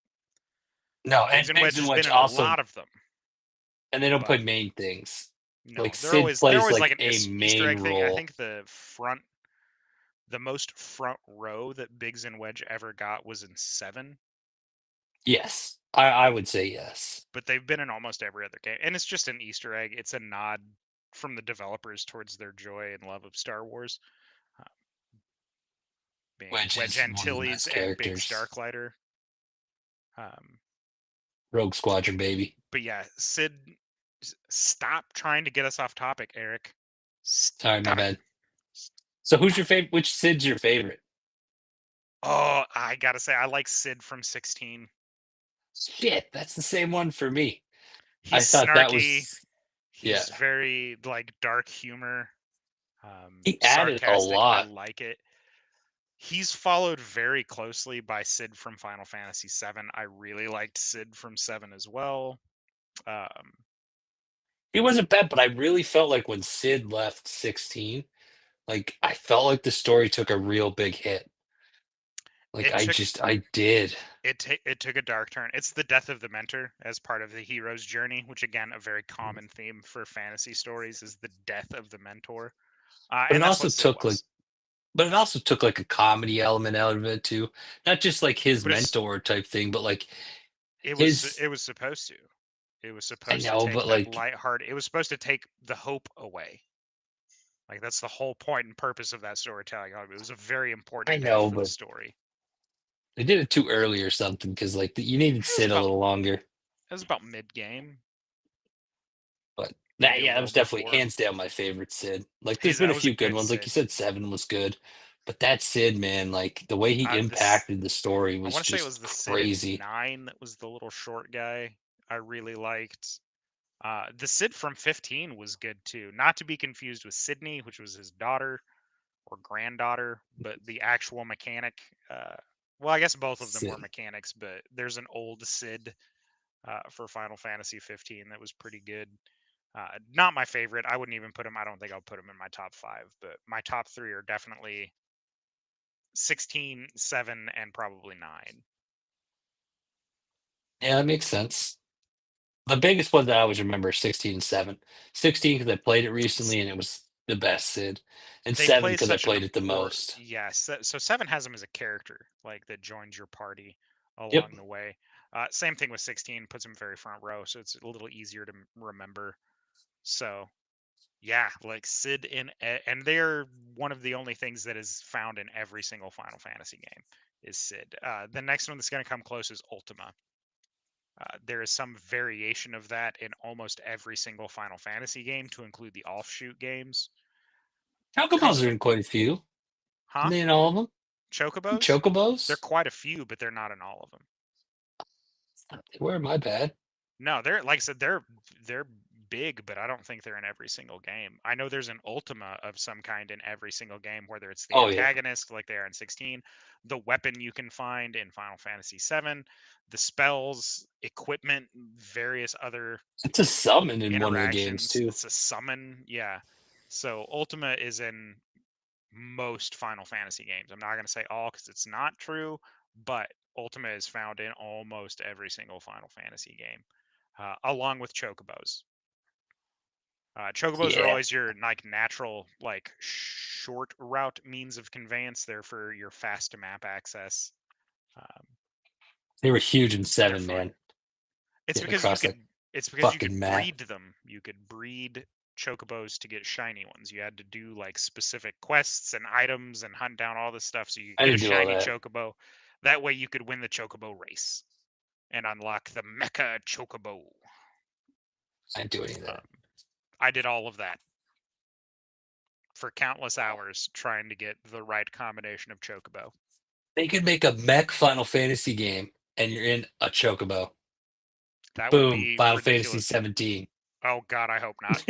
Speaker 2: No,
Speaker 1: Biggs
Speaker 2: and
Speaker 1: and
Speaker 2: Biggs
Speaker 1: Wedge
Speaker 2: and
Speaker 1: has been
Speaker 2: Wedge
Speaker 1: in a
Speaker 2: also,
Speaker 1: lot of them,
Speaker 2: and they don't play
Speaker 1: but
Speaker 2: main things. Like
Speaker 1: no,
Speaker 2: Sid
Speaker 1: they're
Speaker 2: plays
Speaker 1: always like
Speaker 2: like
Speaker 1: an
Speaker 2: a
Speaker 1: Easter
Speaker 2: main
Speaker 1: egg thing. I
Speaker 2: role.
Speaker 1: think the most front row that Biggs and Wedge ever got was in 7,
Speaker 2: Yes, I would say yes.
Speaker 1: but they've been in almost every other game, and it's just an Easter egg. It's a nod from the developers towards their joy and love of Star Wars, uh, being
Speaker 2: Wedge
Speaker 1: Wedge
Speaker 2: is one of the
Speaker 1: Antilles
Speaker 2: best
Speaker 1: and Biggs
Speaker 2: characters.
Speaker 1: Darklighter. Um,
Speaker 2: Rogue Squadron, baby.
Speaker 1: but yeah, Sid, stop trying to get us off topic, Eric.
Speaker 2: Sorry, my
Speaker 1: Stop it.
Speaker 2: bad. So who's your favorite? Which Sid's your favorite?
Speaker 1: Oh, I gotta say, I like Sid from 16.
Speaker 2: Shit, that's the same one for me. I
Speaker 1: He's
Speaker 2: thought that
Speaker 1: snarky.
Speaker 2: was yeah.
Speaker 1: He's very like dark humor,
Speaker 2: He added a
Speaker 1: sarcastic. I
Speaker 2: lot.
Speaker 1: like it. He's followed very closely by Sid from Final Fantasy VII. I really liked Sid from 7 as well. Um,
Speaker 2: He wasn't bad, but I really felt like when Sid left 16, like I felt like the story took a real big hit. Like
Speaker 1: it took
Speaker 2: I did.
Speaker 1: it took a dark turn. It's the death of the mentor as part of the hero's journey, which again, a very common theme for fantasy stories is the death of the mentor,
Speaker 2: But
Speaker 1: and
Speaker 2: it
Speaker 1: that's
Speaker 2: also
Speaker 1: what Sid
Speaker 2: took like
Speaker 1: was.
Speaker 2: but it also took like a comedy element out of it too. Not just like his
Speaker 1: But
Speaker 2: mentor type thing, but like
Speaker 1: it
Speaker 2: his
Speaker 1: was supposed to. It was
Speaker 2: I
Speaker 1: supposed to
Speaker 2: know,
Speaker 1: take
Speaker 2: but
Speaker 1: that
Speaker 2: like
Speaker 1: lighthearted. It was supposed to take the hope away. Like that's the whole point and purpose of that storytelling. It was a very
Speaker 2: I
Speaker 1: important death
Speaker 2: know,
Speaker 1: for the
Speaker 2: but
Speaker 1: story.
Speaker 2: they did it too early or something because like you needed
Speaker 1: It was
Speaker 2: Sid a
Speaker 1: about
Speaker 2: little longer.
Speaker 1: mid game.
Speaker 2: That
Speaker 1: maybe a
Speaker 2: yeah, that
Speaker 1: little
Speaker 2: was definitely
Speaker 1: before.
Speaker 2: hands down my favorite Sid. Like, there's
Speaker 1: His
Speaker 2: been
Speaker 1: That
Speaker 2: a
Speaker 1: was a
Speaker 2: few good
Speaker 1: good
Speaker 2: ones. Like you
Speaker 1: Sid.
Speaker 2: said, Seven was good, but that Sid, man, like the way he
Speaker 1: This
Speaker 2: impacted the story
Speaker 1: I
Speaker 2: was
Speaker 1: want to say it was
Speaker 2: just
Speaker 1: the Sid in
Speaker 2: crazy.
Speaker 1: 9 that was the little short guy. I really liked. The Sid from 15 was good too. Not to be confused with Sydney, which was his daughter or granddaughter, but the actual mechanic. Well, I guess both of them were
Speaker 2: Sid.
Speaker 1: mechanics, but there's an old Sid for Final Fantasy 15 that was pretty good. Not my favorite. I wouldn't even put him. I don't think I'll put him in my top 5, but my top 3 are definitely 16, 7, and probably 9.
Speaker 2: Yeah, that makes sense. The biggest one that I always remember is 16 and 7. 16 because I played it recently and it was the best Sid, and
Speaker 1: They
Speaker 2: 7
Speaker 1: play
Speaker 2: because I
Speaker 1: such an
Speaker 2: played it the
Speaker 1: important,
Speaker 2: most.
Speaker 1: yes. So 7 has him as a character, like that joins your party
Speaker 2: Yep.
Speaker 1: along the way. Same thing with 16, puts him very front row, so it's a little easier to remember. So yeah, like Sid and they're one of the only things that is found in every single Final Fantasy game is Sid. The next one that's going to come close is Ultima. There is some variation of that in almost every single Final Fantasy game, to include the offshoot games.
Speaker 2: Chocobos
Speaker 1: Cause,
Speaker 2: are in quite a few.
Speaker 1: huh?
Speaker 2: Are they in all of them?
Speaker 1: Chocobos? They're
Speaker 2: Chocobos?
Speaker 1: quite a few, but they're not in all of them.
Speaker 2: Where am I bad?
Speaker 1: No, they're like I said, they're big, but I don't think they're in every single game. I know there's an Ultima of some kind in every single game, whether it's the
Speaker 2: Oh yeah,
Speaker 1: antagonist like they are in 16, the weapon you can find in Final Fantasy 7, the spells, equipment, various other
Speaker 2: it's a summon in one of the games
Speaker 1: interactions.
Speaker 2: too.
Speaker 1: It's a summon, yeah. So Ultima is in most Final Fantasy games. I'm not going to say all because it's not true, but Ultima is found in almost every single Final Fantasy game, along with chocobos. Chocobos are
Speaker 2: Yeah,
Speaker 1: always your like natural, like short route means of conveyance. They're for your fast map access. Um,
Speaker 2: they were huge in
Speaker 1: they're
Speaker 2: 7,
Speaker 1: fun.
Speaker 2: man.
Speaker 1: It's
Speaker 2: Getting
Speaker 1: because you
Speaker 2: across
Speaker 1: could.
Speaker 2: that
Speaker 1: It's because you
Speaker 2: fucking
Speaker 1: could
Speaker 2: map.
Speaker 1: breed them. You could breed chocobos to get shiny ones. You had to do like specific quests and items and hunt down all this stuff so you could
Speaker 2: I
Speaker 1: get a
Speaker 2: didn't do all
Speaker 1: shiny
Speaker 2: that.
Speaker 1: chocobo. That way you could win the chocobo race and unlock the Mecha Chocobo.
Speaker 2: I didn't do any of
Speaker 1: Um,
Speaker 2: that.
Speaker 1: I did all of that for countless hours trying to get the right combination of chocobo.
Speaker 2: They could make a mech Final Fantasy game, and you're in a Chocobo.
Speaker 1: That would
Speaker 2: Boom,
Speaker 1: be
Speaker 2: Final Fantasy
Speaker 1: ridiculous.
Speaker 2: 17.
Speaker 1: Oh God, I hope not.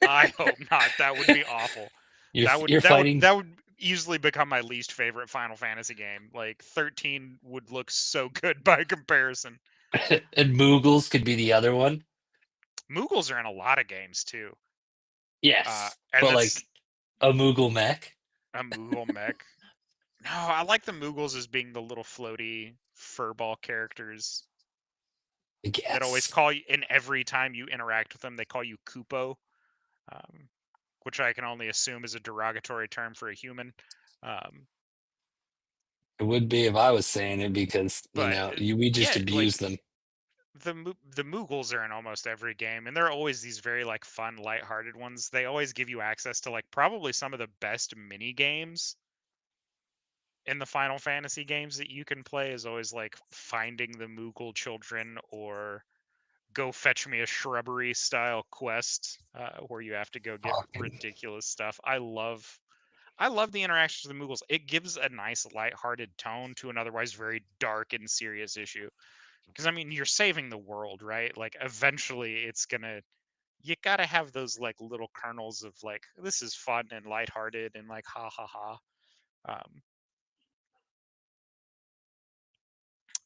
Speaker 1: I hope not. That would be awful. That would
Speaker 2: You're
Speaker 1: that would
Speaker 2: fighting
Speaker 1: that would easily become my least favorite Final Fantasy game. Like 13 would look so good by comparison.
Speaker 2: and Moogles could be the other one.
Speaker 1: Moogles are in a lot of games too.
Speaker 2: Yes,
Speaker 1: And
Speaker 2: but
Speaker 1: that's
Speaker 2: like a Moogle mech.
Speaker 1: a Moogle mech. No, I like the Moogles as being the little floaty furball characters
Speaker 2: I
Speaker 1: that always
Speaker 2: guess
Speaker 1: call you, in every time you interact with them, they call you Koopo, um, which I can only assume is a derogatory term for a human. Um,
Speaker 2: it would be if I was saying it because
Speaker 1: but
Speaker 2: we just
Speaker 1: yeah, like
Speaker 2: abuse them.
Speaker 1: the Moogles are in almost every game, and they're always these very like fun, lighthearted ones. They always give you access to like probably some of the best mini games in the Final Fantasy games that you can play. Is always like finding the Moogle children or go fetch me a shrubbery style quest where you have to go get
Speaker 2: Fucking
Speaker 1: ridiculous stuff. I love the interactions with the Moogles. It gives a nice lighthearted tone to an otherwise very dark and serious issue. Because I mean, you're saving the world, right? Like eventually it's gonna you gotta have those like little kernels of like this is fun and lighthearted and like ha ha ha. Um,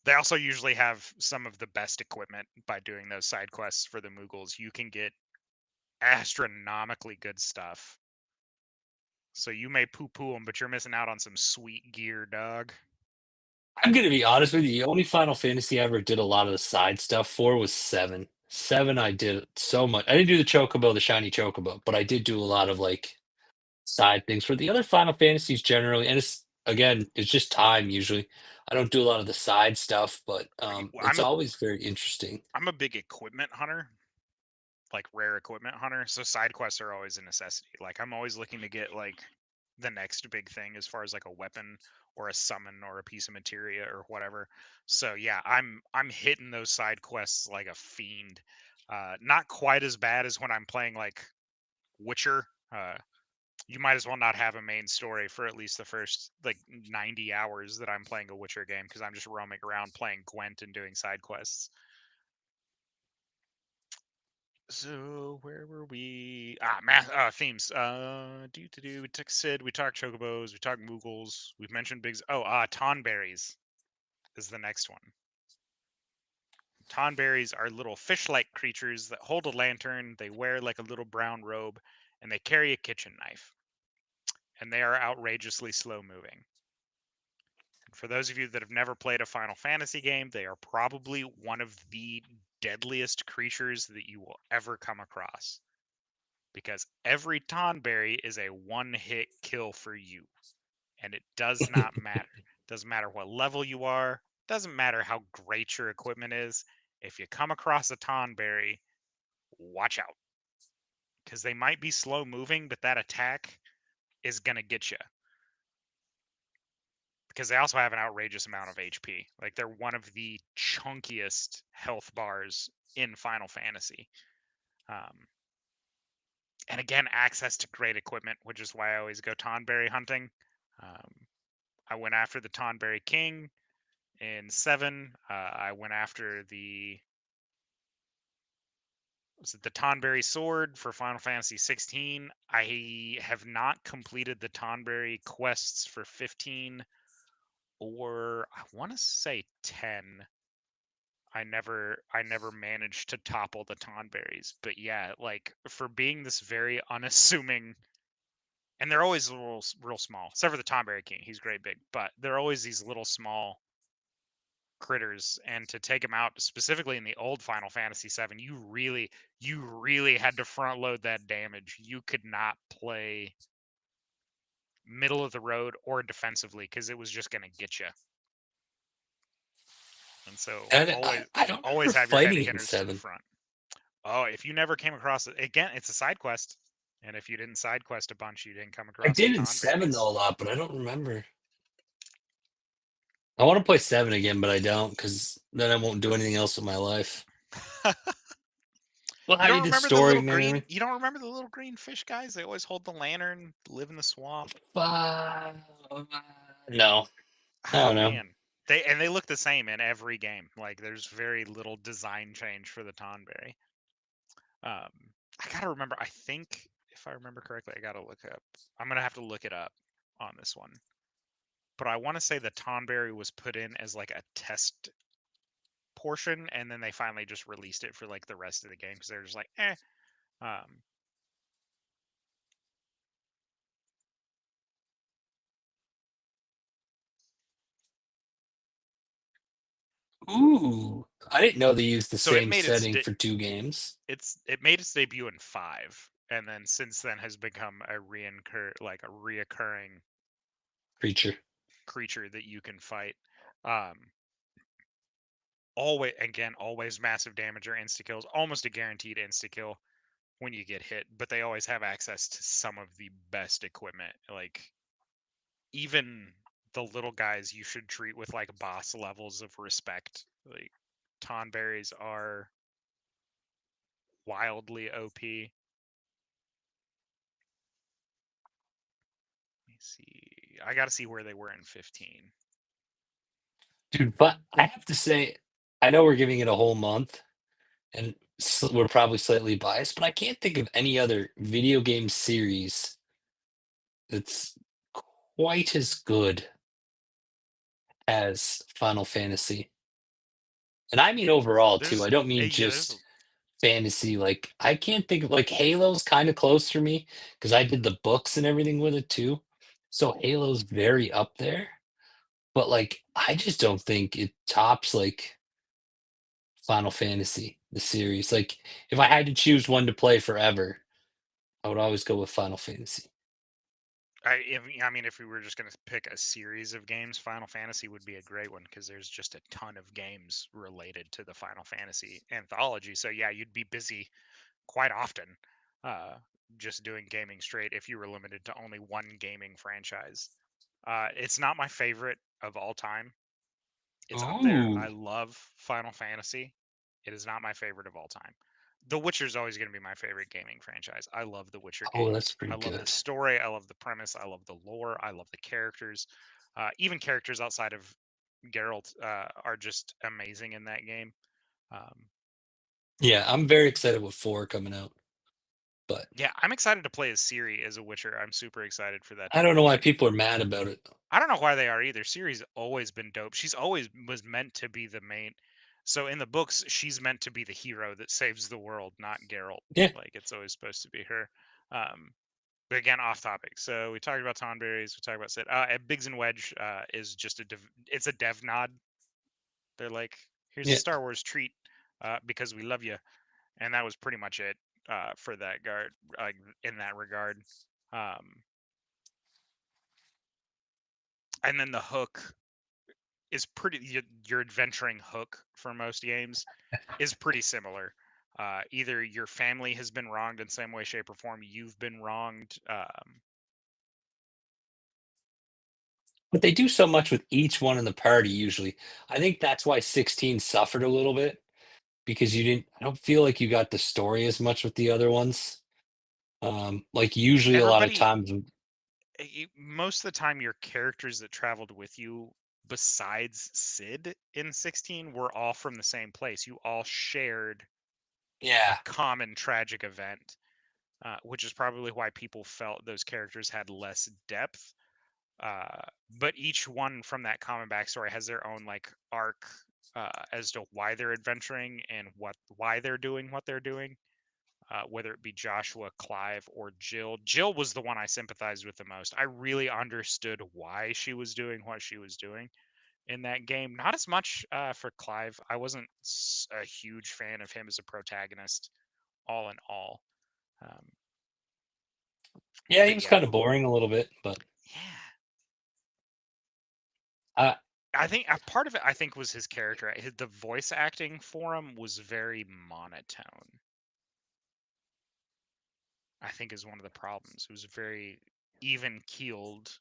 Speaker 1: they also usually have some of the best equipment by doing those side quests for the Moogles. You can get astronomically good stuff. So you may poo poo them, but you're missing out on some sweet gear, dog.
Speaker 2: I'm gonna be honest with you. The only Final Fantasy I ever did a lot of the side stuff for was 7. 7, I did so much. I didn't do the Chocobo, the shiny Chocobo, but I did do a lot of like side things for the other Final Fantasies generally. And it's again, it's just time usually. I don't do a lot of the side stuff, but it's
Speaker 1: I'm a
Speaker 2: always very interesting.
Speaker 1: I'm a big equipment hunter, like rare equipment hunter. So side quests are always a necessity. Like I'm always looking to get like the next big thing as far as like a weapon or a summon or a piece of materia or whatever. So yeah, I'm hitting those side quests like a fiend. Not quite as bad as when I'm playing like Witcher. You might as well not have a main story for at least the first like 90 hours that I'm playing a Witcher game, because I'm just roaming around playing Gwent and doing side quests. So where were we? Themes. We took Sid. We talked Chocobos. We talked Moogles. We've mentioned Bigs. Tonberries is the next one. Tonberries are little fish-like creatures that hold a lantern. They wear like a little brown robe, and they carry a kitchen knife. And they are outrageously slow-moving. For those of you that have never played a Final Fantasy game, they are probably one of the deadliest creatures that you will ever come across, because every Tonberry is a one-hit kill for you, and it does not matter. Doesn't matter what level you are. Doesn't matter how great your equipment is. If you come across a Tonberry, watch out, because they might be slow moving, but that attack is gonna get you. Because they also have an outrageous amount of HP. Like, they're one of the chunkiest health bars in Final Fantasy. And again, access to great equipment, which is why I always go Tonberry hunting. I went after the Tonberry King in 7. I went after the Tonberry Sword for Final Fantasy 16. I have not completed the Tonberry quests for 15, or I want to say 10. I never managed to topple the Tonberries. But yeah, like, for being this very unassuming, and they're always real small, except for the Tonberry King. He's great big, but they're always these little small critters, and to take them out, specifically in the old Final Fantasy 7, you really had to front load that damage. You could not play middle of the road or defensively, because it was just going to get you. And so
Speaker 2: I don't
Speaker 1: always
Speaker 2: remember
Speaker 1: have your heavy
Speaker 2: fighting it in
Speaker 1: hitters to the
Speaker 2: 7.
Speaker 1: front. Oh, if you never came across it, again, it's a side quest. And if you didn't side quest a bunch, you didn't come
Speaker 2: I
Speaker 1: across the
Speaker 2: did in 7
Speaker 1: Tonberries.
Speaker 2: though a lot, but I don't remember. I want to play 7 again, but I don't, because then I won't do anything else with my life. Well,
Speaker 1: You
Speaker 2: how you
Speaker 1: don't
Speaker 2: did
Speaker 1: remember the
Speaker 2: story
Speaker 1: little
Speaker 2: and
Speaker 1: green?
Speaker 2: everything?
Speaker 1: You don't remember the little green fish guys? They always hold the lantern, live in the swamp.
Speaker 2: Uh, no, I
Speaker 1: Oh
Speaker 2: don't know.
Speaker 1: man, they look the same in every game. Like, there's very little design change for the Tonberry. Um, I gotta remember. I think, if I remember correctly, I gotta look up. I'm gonna have to look it up on this one. But I want to say the Tonberry was put in as like a test portion, and then they finally just released it for like the rest of the game, because they're just like, eh. Um,
Speaker 2: Ooh, I didn't know they used the
Speaker 1: so it
Speaker 2: same
Speaker 1: made its
Speaker 2: setting for 2 games.
Speaker 1: it made its debut in 5, and then since then has become a reoccurring
Speaker 2: Creature.
Speaker 1: creature that you can fight. Um, always massive damage or insta kills, almost a guaranteed insta kill when you get hit. But they always have access to some of the best equipment. Like, even the little guys you should treat with like boss levels of respect. Like, Tonberries are wildly OP. Let me see. I got to see where they were in 15.
Speaker 2: Dude, but I have to say, I know we're giving it a whole month, and we're probably slightly biased, but I can't think of any other video game series that's quite as good as Final Fantasy. And I mean overall too. I don't mean
Speaker 1: Yeah, there's
Speaker 2: just fantasy. Like I can't think of like Halo's kind of close for me because I did the books and everything with it too. So Halo's very up there. But like I just don't think it tops like Final Fantasy, the series. Like if I had to choose one to play forever, I would always go with Final Fantasy.
Speaker 1: I mean, if we were just going to pick a series of games, Final Fantasy would be a great one, because there's just a ton of games related to the Final Fantasy anthology. So yeah, you'd be busy quite often. Uh, just doing gaming straight if you were limited to only one gaming franchise. It's not my favorite of all time. It's up there.
Speaker 2: Oh,
Speaker 1: I love Final Fantasy. It is not my favorite of all time. The Witcher is always going to be my favorite gaming franchise. I love the Witcher
Speaker 2: oh, that's
Speaker 1: games. I
Speaker 2: pretty
Speaker 1: love the
Speaker 2: good.
Speaker 1: story. I love the premise. I love the lore. I love the characters. Even characters outside of Geralt are just amazing in that game. Um,
Speaker 2: Yeah, I'm very excited with 4 coming out, but
Speaker 1: yeah, I'm excited to play as Ciri as a Witcher. I'm super excited for that to
Speaker 2: I
Speaker 1: come
Speaker 2: don't know why
Speaker 1: out.
Speaker 2: people are mad about it.
Speaker 1: I don't know why they are either. Ciri's always been dope. She's always was meant to be the main. So in the books, she's meant to be the hero that saves the world, not Geralt.
Speaker 2: Yeah,
Speaker 1: Like it's always supposed to be her. But again, off topic. So we talked about Tonberries. We talked about Sid. And Biggs and Wedge is just it's a dev nod. They're like, here's a
Speaker 2: yeah.
Speaker 1: Star Wars treat because we love you, and that was pretty much it for that guard. Like in that regard. Um, and then the hook is pretty. Your adventuring hook for most games is pretty similar. Either your family has been wronged in some way, shape, or form. You've been wronged.
Speaker 2: But they do so much with each one in the party usually. I think that's why 16 suffered a little bit because you didn't I don't feel like you got the story as much with the other ones. Like usually a lot of
Speaker 1: Everybody,
Speaker 2: times
Speaker 1: most of the time, your characters that traveled with you, besides Sid in 16, were all from the same place. You all shared a
Speaker 2: yeah.
Speaker 1: common tragic event, which is probably why people felt those characters had less depth. But each one from that common backstory has their own like arc as to why they're adventuring and why they're doing what they're doing. Whether it be Joshua, Clive, or Jill. Jill was the one I sympathized with the most. I really understood why she was doing what she was doing in that game. Not as much for Clive. I wasn't a huge fan of him as a protagonist, all in all. Um,
Speaker 2: Yeah, he
Speaker 1: but
Speaker 2: was
Speaker 1: yeah,
Speaker 2: kind of boring a little bit, but
Speaker 1: yeah.
Speaker 2: uh
Speaker 1: I think a part of it, I think, was his character. The voice acting for him was very monotone. I think is one of the problems. It was a very even keeled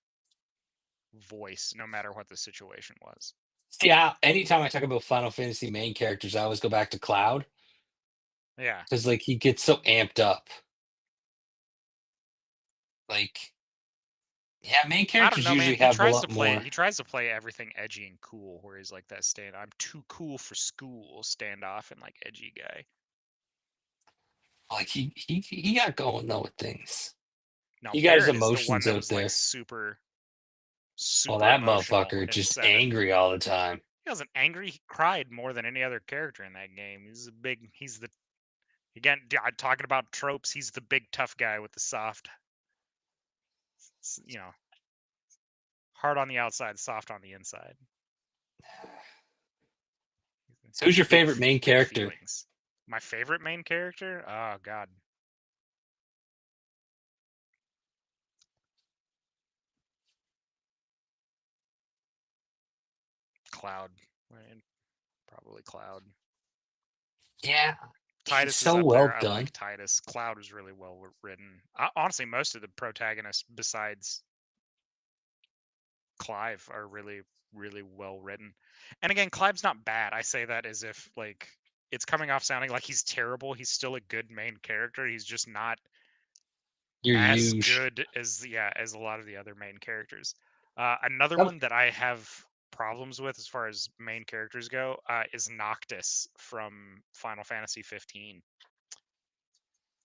Speaker 1: voice, no matter what the situation was.
Speaker 2: see anytime I talk about Final Fantasy main characters, I always go back to Cloud
Speaker 1: Yeah,
Speaker 2: because like he gets so amped up. Like yeah, main
Speaker 1: I don't
Speaker 2: characters
Speaker 1: know, man.
Speaker 2: usually
Speaker 1: He
Speaker 2: have a
Speaker 1: tries to
Speaker 2: lot
Speaker 1: play.
Speaker 2: more.
Speaker 1: He tries to play everything edgy and cool, where he's like that stand. I'm too cool for school, standoff, and like edgy guy.
Speaker 2: Like he got going though with things.
Speaker 1: Now
Speaker 2: He got his
Speaker 1: Barrett is the one
Speaker 2: emotions
Speaker 1: that
Speaker 2: out
Speaker 1: was like
Speaker 2: there.
Speaker 1: super,
Speaker 2: Well,
Speaker 1: super
Speaker 2: that
Speaker 1: emotional
Speaker 2: motherfucker
Speaker 1: in
Speaker 2: just
Speaker 1: seven.
Speaker 2: angry all the time.
Speaker 1: He wasn't angry. He cried more than any other character in that game. He's a big. He's the again talking about tropes. He's the big tough guy with the soft, you know, hard on the outside, soft on the inside.
Speaker 2: So who's your
Speaker 1: Big,
Speaker 2: favorite main
Speaker 1: big
Speaker 2: character?
Speaker 1: feelings. My favorite main character? Oh God, Cloud. Right, probably Cloud.
Speaker 2: Yeah, he's
Speaker 1: Titus is
Speaker 2: so
Speaker 1: up
Speaker 2: well
Speaker 1: there. I
Speaker 2: done.
Speaker 1: like Titus. Cloud was really well written. Honestly, most of the protagonists besides Clive are really, really well written. And again, Clive's not bad. I say that as if like it's coming off sounding like he's terrible. He's still a good main character. He's just not
Speaker 2: You're
Speaker 1: as
Speaker 2: huge.
Speaker 1: good as as a lot of the other main characters. Another
Speaker 2: Um,
Speaker 1: one that I have problems with as far as main characters go is Noctis from Final Fantasy 15.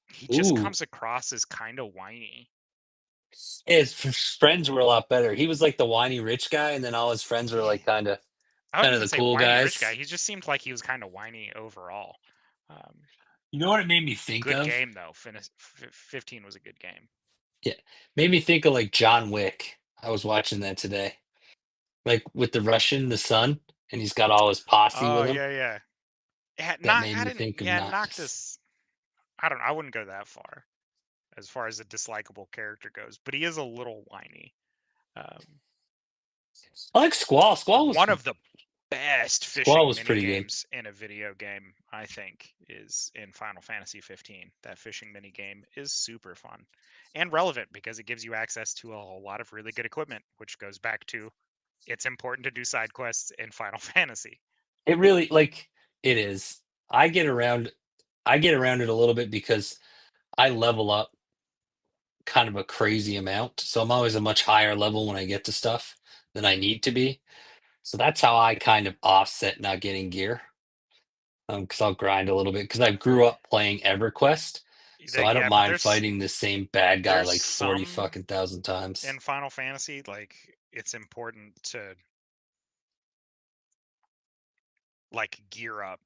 Speaker 1: He just
Speaker 2: ooh,
Speaker 1: comes across as kind of whiny.
Speaker 2: friends were a lot better. He was like the whiny rich guy, and then all his friends were
Speaker 1: Yeah,
Speaker 2: like
Speaker 1: I
Speaker 2: kind
Speaker 1: wouldn't
Speaker 2: of
Speaker 1: even
Speaker 2: the
Speaker 1: say
Speaker 2: cool
Speaker 1: whiny rich
Speaker 2: guys.
Speaker 1: guy. He just seemed like he was kind of whiny overall. Um,
Speaker 2: You know what it made me think
Speaker 1: Good
Speaker 2: of?
Speaker 1: game though. 15 was a good game.
Speaker 2: Yeah, made me think of like John Wick. I was watching that today, like with the Russian, the son, and he's got all his posse
Speaker 1: Oh
Speaker 2: with him.
Speaker 1: yeah, yeah. Yeah,
Speaker 2: That
Speaker 1: not
Speaker 2: made
Speaker 1: I
Speaker 2: me
Speaker 1: didn't.
Speaker 2: think of
Speaker 1: Yeah,
Speaker 2: Noctis.
Speaker 1: Noctis. I don't know. I wouldn't go that far as a dislikable character goes, but he is a little whiny. Um,
Speaker 2: I like Squall. Squall was
Speaker 1: one of the best
Speaker 2: Squall
Speaker 1: fishing
Speaker 2: was
Speaker 1: mini
Speaker 2: pretty good.
Speaker 1: games in a video game, I think, is in Final Fantasy 15. That fishing mini game is super fun and relevant because it gives you access to a whole lot of really good equipment, which goes back to it's important to do side quests in Final Fantasy.
Speaker 2: It really like it is. I get around I get around it a little bit because I level up kind of a crazy amount. So I'm always a much higher level when I get to stuff than I need to be. So that's how I kind of offset not getting gear. Because I'll grind a little bit because I grew up playing EverQuest, so I don't
Speaker 1: Yeah, but
Speaker 2: mind fighting the same bad guy
Speaker 1: there's
Speaker 2: like 40
Speaker 1: some
Speaker 2: fucking thousand times.
Speaker 1: in Final Fantasy like it's important to like gear up.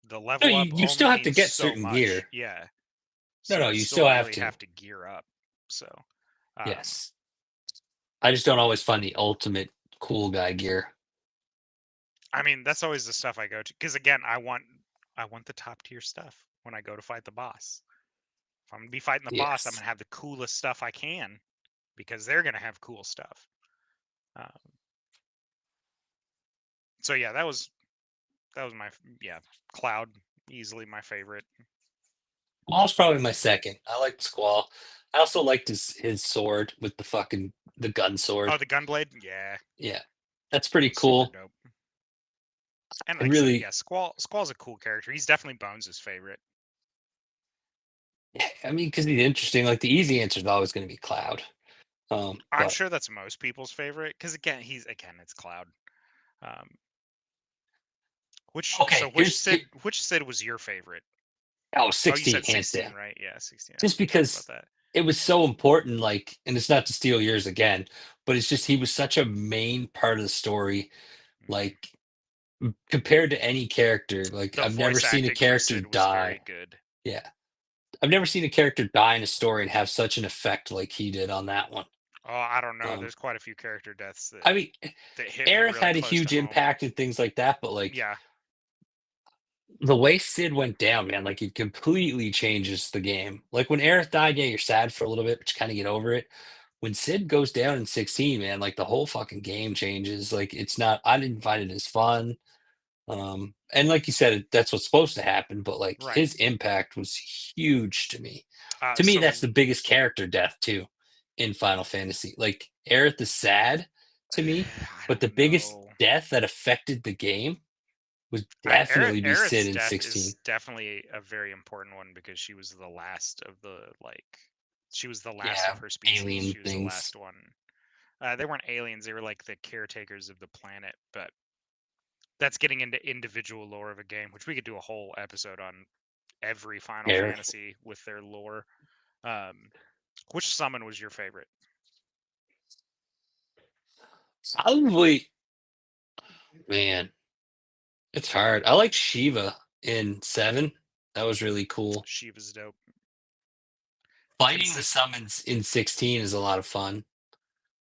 Speaker 1: The
Speaker 2: No,
Speaker 1: level up
Speaker 2: you
Speaker 1: only
Speaker 2: still have to
Speaker 1: means
Speaker 2: get
Speaker 1: so
Speaker 2: certain
Speaker 1: much.
Speaker 2: gear.
Speaker 1: Yeah.
Speaker 2: No,
Speaker 1: So
Speaker 2: no,
Speaker 1: you
Speaker 2: you
Speaker 1: still
Speaker 2: still have
Speaker 1: really
Speaker 2: to.
Speaker 1: have to gear up. So um
Speaker 2: Yes. I just don't always find the ultimate cool guy gear.
Speaker 1: I mean, that's always the stuff I go to because again, I want the top tier stuff when I go to fight the boss. If I'm gonna be fighting the boss, I'm
Speaker 2: Yes.
Speaker 1: gonna have the coolest stuff I can because they're gonna have cool stuff. Um, so yeah, that was yeah, Cloud easily my favorite.
Speaker 2: Squall's probably my second. I liked Squall. I also liked his sword with the gun
Speaker 1: Oh,
Speaker 2: sword.
Speaker 1: the Gunblade, yeah,
Speaker 2: Yeah. That's pretty
Speaker 1: super
Speaker 2: cool.
Speaker 1: dope. And
Speaker 2: I
Speaker 1: like I said,
Speaker 2: really
Speaker 1: yeah, Squall's a cool character. He's definitely Bones' favorite.
Speaker 2: I mean, because he's interesting. Like the easy answer is always going to be Cloud.
Speaker 1: I'm
Speaker 2: But
Speaker 1: sure that's most people's favorite because again it's Cloud. Um,
Speaker 2: okay,
Speaker 1: Which Sid was your favorite?
Speaker 2: oh,
Speaker 1: Oh, you
Speaker 2: 16
Speaker 1: said
Speaker 2: hands
Speaker 1: 16,
Speaker 2: down.
Speaker 1: right? Yeah, 16. I
Speaker 2: Just
Speaker 1: remember you talking about
Speaker 2: because
Speaker 1: that.
Speaker 2: it was so important, like, and it's not to steal yours again, but it's just he was such a main part of the story,
Speaker 1: Mhm.
Speaker 2: like compared to any character. Like
Speaker 1: The
Speaker 2: I've never
Speaker 1: voice
Speaker 2: seen a
Speaker 1: acting for
Speaker 2: character
Speaker 1: Sid was very
Speaker 2: die.
Speaker 1: good.
Speaker 2: Yeah. I've never seen a character die in a story and have such an effect like he did on that one.
Speaker 1: Oh, I don't know.
Speaker 2: Um,
Speaker 1: There's quite a few character deaths
Speaker 2: I mean,
Speaker 1: that hit me
Speaker 2: Aerith
Speaker 1: really
Speaker 2: had a
Speaker 1: close to
Speaker 2: huge
Speaker 1: home.
Speaker 2: impact and things like that, but like
Speaker 1: Yeah,
Speaker 2: the way Sid went down, man, like it completely changes the game. Like when Aerith died, yeah, you're sad for a little bit, but you kind of get over it. When Sid goes down in 16, man, like the whole fucking game changes. Like it's not, I didn't find it as fun. And like you said, that's what's supposed to happen, but like
Speaker 1: right.
Speaker 2: his impact was huge to me. To me, that's
Speaker 1: So
Speaker 2: the biggest character death too in Final Fantasy. Like Aerith is sad to me,
Speaker 1: I
Speaker 2: but the
Speaker 1: don't
Speaker 2: biggest
Speaker 1: know.
Speaker 2: death that affected the game would definitely be Sid
Speaker 1: Aerith's
Speaker 2: in
Speaker 1: death
Speaker 2: 16.
Speaker 1: is definitely a very important one because she was the last of the like, she was the last of
Speaker 2: Yeah,
Speaker 1: her species.
Speaker 2: alien
Speaker 1: She was the
Speaker 2: things.
Speaker 1: last one. They weren't aliens; they were like the caretakers of the planet. But that's getting into individual lore of a game, which we could do a whole episode on every Final
Speaker 2: Aerith.
Speaker 1: Fantasy with their lore. Um, which summon was your favorite?
Speaker 2: Probably, man, it's hard. I like Shiva in 7. That was really cool.
Speaker 1: Shiva's dope.
Speaker 2: Fighting the
Speaker 1: Consi-
Speaker 2: summons in 16 is a lot of fun.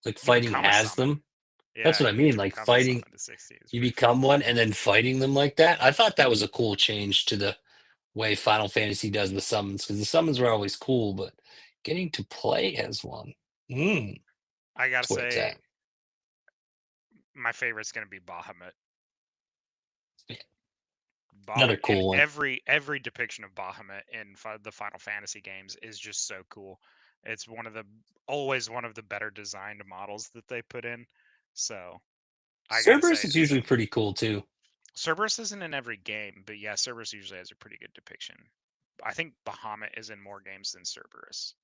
Speaker 2: Like
Speaker 1: you
Speaker 2: fighting
Speaker 1: become a
Speaker 2: as
Speaker 1: summon.
Speaker 2: them. That's
Speaker 1: Yeah,
Speaker 2: what I
Speaker 1: you get
Speaker 2: mean.
Speaker 1: to
Speaker 2: Like
Speaker 1: become a
Speaker 2: fighting,
Speaker 1: summon to 60. It's
Speaker 2: you
Speaker 1: pretty fun.
Speaker 2: become one and then fighting them like that. I thought that was a cool change to the way Final Fantasy does the summons because the summons were always cool, but getting to play as one,
Speaker 1: I gotta
Speaker 2: that's where it's
Speaker 1: say,
Speaker 2: at.
Speaker 1: my favorite's gonna be Bahamut.
Speaker 2: Yeah, another
Speaker 1: Bahamut and
Speaker 2: cool one.
Speaker 1: every depiction of Bahamut in the Final Fantasy games is just so cool. It's always one of the better designed models that they put in. So I gotta
Speaker 2: Cerberus
Speaker 1: say,
Speaker 2: is usually pretty cool too.
Speaker 1: Cerberus isn't in every game, but yeah, Cerberus usually has a pretty good depiction. I think Bahamut is in more games than Cerberus.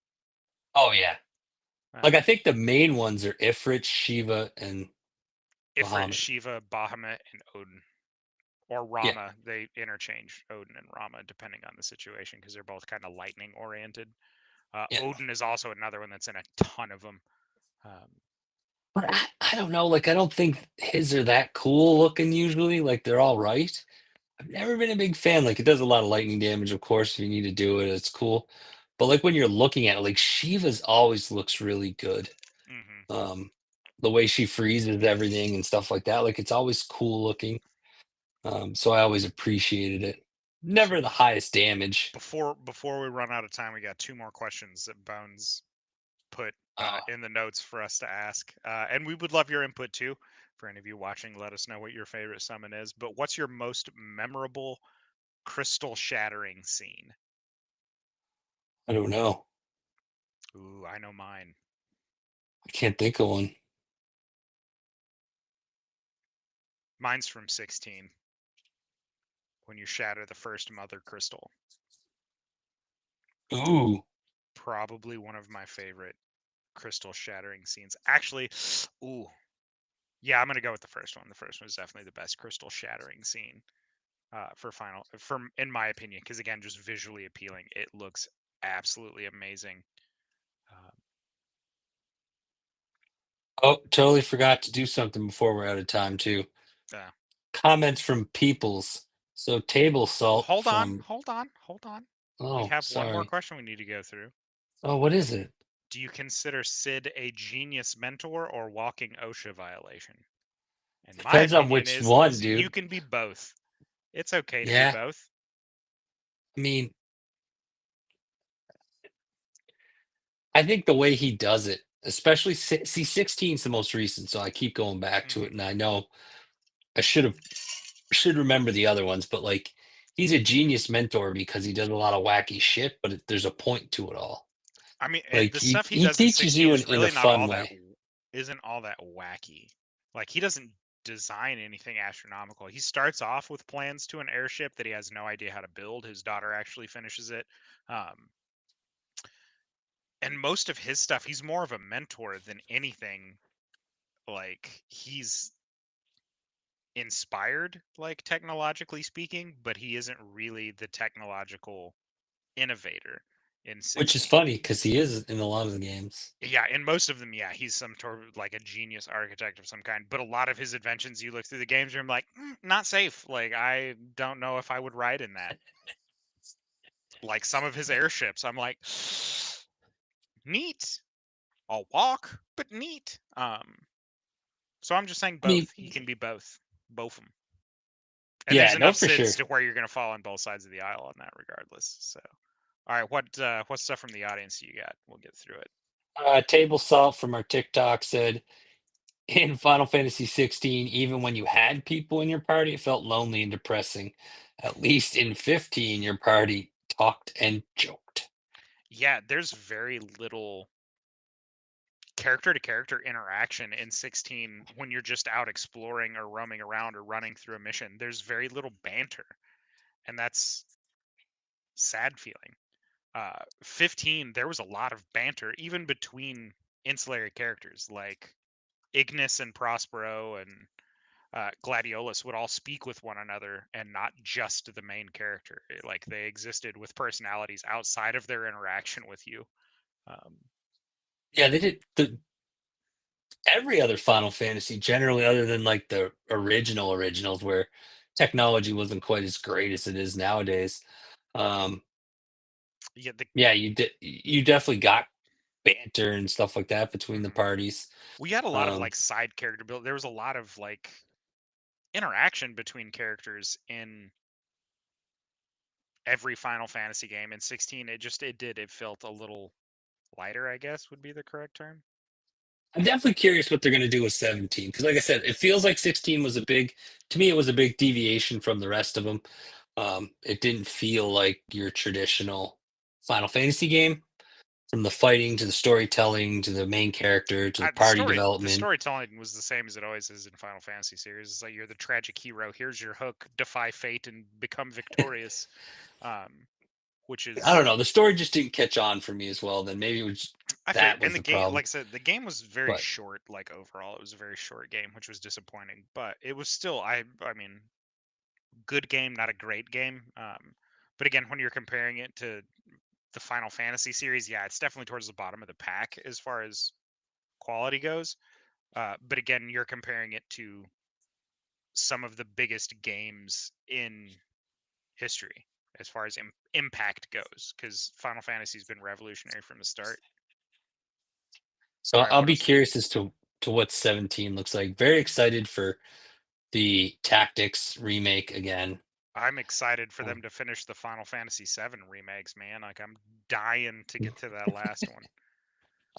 Speaker 2: Oh yeah. Like I
Speaker 1: Um,
Speaker 2: think the main ones are Ifrit, Shiva, and
Speaker 1: Ifrit,
Speaker 2: Bahamut.
Speaker 1: Shiva, Bahamut, and Odin. Or
Speaker 2: Yeah,
Speaker 1: Rama. They interchange Odin and Rama depending on the situation because they're both kind of lightning oriented.
Speaker 2: yeah.
Speaker 1: Odin is also another one that's in a ton of them. Um,
Speaker 2: But I don't know. Like I don't think his are that cool looking usually. Like they're all right. I've never been a big fan. Like it does a lot of lightning damage, of course. If you need to do it, it's cool. But like when you're looking at it, like Shiva's always looks really good.
Speaker 1: hmm
Speaker 2: Um, the way she freezes everything and stuff like that, like it's always cool looking. So I always appreciated it.
Speaker 1: So
Speaker 2: Never the highest damage.
Speaker 1: before we run out of time, we got two more questions that Bones put
Speaker 2: Uh,
Speaker 1: in the notes for us to ask, and we would love your input too. For any of you watching, let us know what your favorite summon is. But what's your most memorable crystal shattering scene?
Speaker 2: I don't know.
Speaker 1: Ooh, I know mine.
Speaker 2: I can't think of one.
Speaker 1: Mine's from 16 when you shatter the first mother crystal.
Speaker 2: Ooh.
Speaker 1: Probably one of my favorite crystal shattering scenes. Actually, ooh, yeah, I'm gonna go with the first one. The first one is definitely the best crystal shattering scene for final, from in my opinion, because again, just visually appealing. It looks absolutely amazing. Uh,
Speaker 2: Oh, totally forgot to do something before we're out of time too.
Speaker 1: uh,
Speaker 2: Comments from Peoples. So table salt
Speaker 1: hold on,
Speaker 2: from
Speaker 1: hold on, hold on. We
Speaker 2: oh,
Speaker 1: have one more
Speaker 2: sorry.
Speaker 1: question we need to go through.
Speaker 2: Oh, what is it?
Speaker 1: Do you consider Sid a genius mentor or walking OSHA violation? And my
Speaker 2: Depends on
Speaker 1: opinion
Speaker 2: which
Speaker 1: is
Speaker 2: one,
Speaker 1: you
Speaker 2: dude.
Speaker 1: can be both. It's okay to be
Speaker 2: Yeah.
Speaker 1: both.
Speaker 2: I mean, I think the way he does it, especially see 16 is the most recent, so I keep going back to
Speaker 1: Hmm.
Speaker 2: it, and I know I should remember the other ones, but like he's a genius mentor because he does a lot of wacky shit, but there's a point to it all.
Speaker 1: I mean,
Speaker 2: Like
Speaker 1: the
Speaker 2: he
Speaker 1: stuff he
Speaker 2: he
Speaker 1: does in
Speaker 2: teaches
Speaker 1: 16
Speaker 2: you
Speaker 1: is
Speaker 2: in a
Speaker 1: really not
Speaker 2: fun
Speaker 1: all that
Speaker 2: way,
Speaker 1: isn't all that wacky. Like he doesn't design anything astronomical. He starts off with plans to an airship that he has no idea how to build. His daughter actually finishes it. Um, and most of his stuff, he's more of a mentor than anything. Like he's inspired, like technologically speaking, but he isn't really the technological innovator in
Speaker 2: which is
Speaker 1: 16.
Speaker 2: funny because he is in a lot of the games.
Speaker 1: Yeah, in most of them, yeah, he's some sort of like a genius architect of some kind. But a lot of his inventions, you look through the games, and I'm like, not safe. Like, I don't know if I would ride in that. Like some of his airships, I'm like, neat. I'll walk, but neat. So I'm just saying
Speaker 2: I mean,
Speaker 1: both. He can be both, both of them. And there's
Speaker 2: yeah, no,
Speaker 1: enough
Speaker 2: for sure.
Speaker 1: Sids to where you're gonna fall on both sides of the aisle on that, regardless. So, all right, what stuff from the audience you got? We'll get through it.
Speaker 2: Table salt from our TikTok said in Final Fantasy 16, even when you had people in your party, it felt lonely and depressing. At least in 15, your party talked and joked.
Speaker 1: Yeah, there's very little character to character interaction in 16 when you're just out exploring or roaming around or running through a mission. There's very little banter, and that's sad feeling. 15, there was a lot of banter even between ancillary characters like Ignis and Prospero and Gladiolus would all speak with one another and not just the main character. Like they existed with personalities outside of their interaction with you. Um,
Speaker 2: Yeah, they did every other Final Fantasy generally, other than like the originals, where technology wasn't quite as great as it is nowadays. Um,
Speaker 1: yeah,
Speaker 2: yeah, you definitely got banter and stuff like that between the
Speaker 1: mhm.
Speaker 2: parties.
Speaker 1: We had a lot of
Speaker 2: Um,
Speaker 1: like side character build. There was a lot of like interaction between characters in every Final Fantasy game. In 16, it felt a little lighter, I guess would be the correct term.
Speaker 2: I'm definitely curious what they're going to do with 17 because, like I said, it feels like 16 was a big, to me, it was a big deviation from the rest of them. It didn't feel like your traditional Final Fantasy game, from the fighting to the storytelling to the main character to the party
Speaker 1: The
Speaker 2: development.
Speaker 1: storytelling was the same as it always is in Final Fantasy series. It's like you're the tragic hero. Here's your hook. Defy fate and become victorious. Um, which
Speaker 2: I
Speaker 1: is
Speaker 2: don't know. The story just didn't catch on for me as well. Then maybe it was
Speaker 1: I figured,
Speaker 2: that
Speaker 1: and
Speaker 2: was
Speaker 1: the
Speaker 2: the
Speaker 1: game,
Speaker 2: problem.
Speaker 1: like I said, the game was very
Speaker 2: But
Speaker 1: short. Like overall, it was a very short game, which was disappointing. But it was still, I mean, good game, not a great game. But again, when you're comparing it to the Final Fantasy series, yeah, it's definitely towards the bottom of the pack as far as quality goes. But again, you're comparing it to some of the biggest games in history as far as impact goes, because Final Fantasy's been revolutionary from the start.
Speaker 2: so
Speaker 1: All right,
Speaker 2: I'll
Speaker 1: what
Speaker 2: be
Speaker 1: else?
Speaker 2: curious as to what 17 looks like. Very excited for the Tactics remake again.
Speaker 1: I'm excited for
Speaker 2: Um,
Speaker 1: them to finish the Final Fantasy VII remakes, man. Like I'm dying to get to that last one.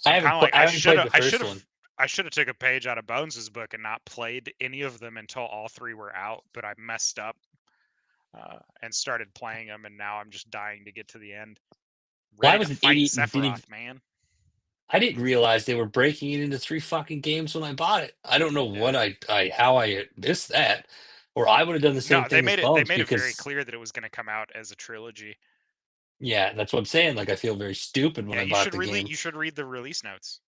Speaker 1: I'm kind of like
Speaker 2: I haven't played the
Speaker 1: I
Speaker 2: first
Speaker 1: should have
Speaker 2: one.
Speaker 1: I should have took a page out of Bones's book and not played any of them until all three were out, but I messed up and started playing them, and now I'm just dying to get to the end.
Speaker 2: Well, I
Speaker 1: Ready to
Speaker 2: was an
Speaker 1: fight
Speaker 2: idiot and didn't.
Speaker 1: Sephiroth, man.
Speaker 2: I didn't realize they were breaking it into 3 fucking games when I bought it. I don't know
Speaker 1: Yeah.
Speaker 2: what how I missed that, or I would have done the same
Speaker 1: No,
Speaker 2: thing as
Speaker 1: they
Speaker 2: Bones
Speaker 1: made it very
Speaker 2: because
Speaker 1: clear that it was going to come out as a trilogy.
Speaker 2: yeah, that's what I'm saying. Like I feel very stupid when
Speaker 1: Yeah,
Speaker 2: I bought the game.
Speaker 1: you should read the release notes.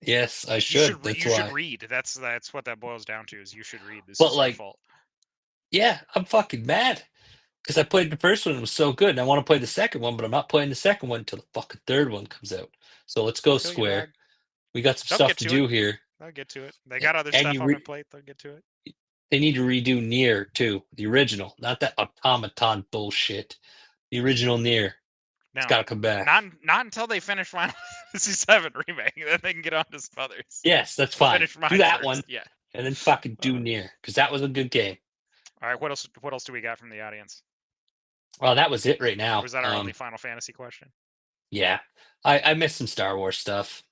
Speaker 2: Yes, I should. That's
Speaker 1: You should
Speaker 2: why.
Speaker 1: read. That's what that boils down to is you should read. This
Speaker 2: But
Speaker 1: is your
Speaker 2: like,
Speaker 1: fault.
Speaker 2: yeah, I'm fucking mad because I played the first one and it was so good, and I want to play the second one, but I'm not playing the second one until the fucking third one comes out. So let's
Speaker 1: I
Speaker 2: go
Speaker 1: feel you,
Speaker 2: Square.
Speaker 1: dog.
Speaker 2: We got some
Speaker 1: They'll
Speaker 2: stuff
Speaker 1: get
Speaker 2: to
Speaker 1: to it.
Speaker 2: do here,
Speaker 1: They'll get to it. They got other
Speaker 2: and
Speaker 1: stuff on their plate. They'll get to it.
Speaker 2: they need to redo Near too, the original, not that automaton bullshit. The original Near. It's
Speaker 1: No,
Speaker 2: got to come back.
Speaker 1: not until they finish Final Fantasy VII remake. Then they can get on to some others.
Speaker 2: Yes, that's
Speaker 1: But
Speaker 2: fine.
Speaker 1: finish
Speaker 2: Do
Speaker 1: mine
Speaker 2: that one,
Speaker 1: first. Yeah.
Speaker 2: and then fucking do
Speaker 1: Uh,
Speaker 2: Near because that was a good game.
Speaker 1: all right. What else? What else do we got from the audience?
Speaker 2: Well, that was it right
Speaker 1: Or
Speaker 2: now.
Speaker 1: is that our only Final Fantasy question?
Speaker 2: Yeah, I missed some Star Wars stuff.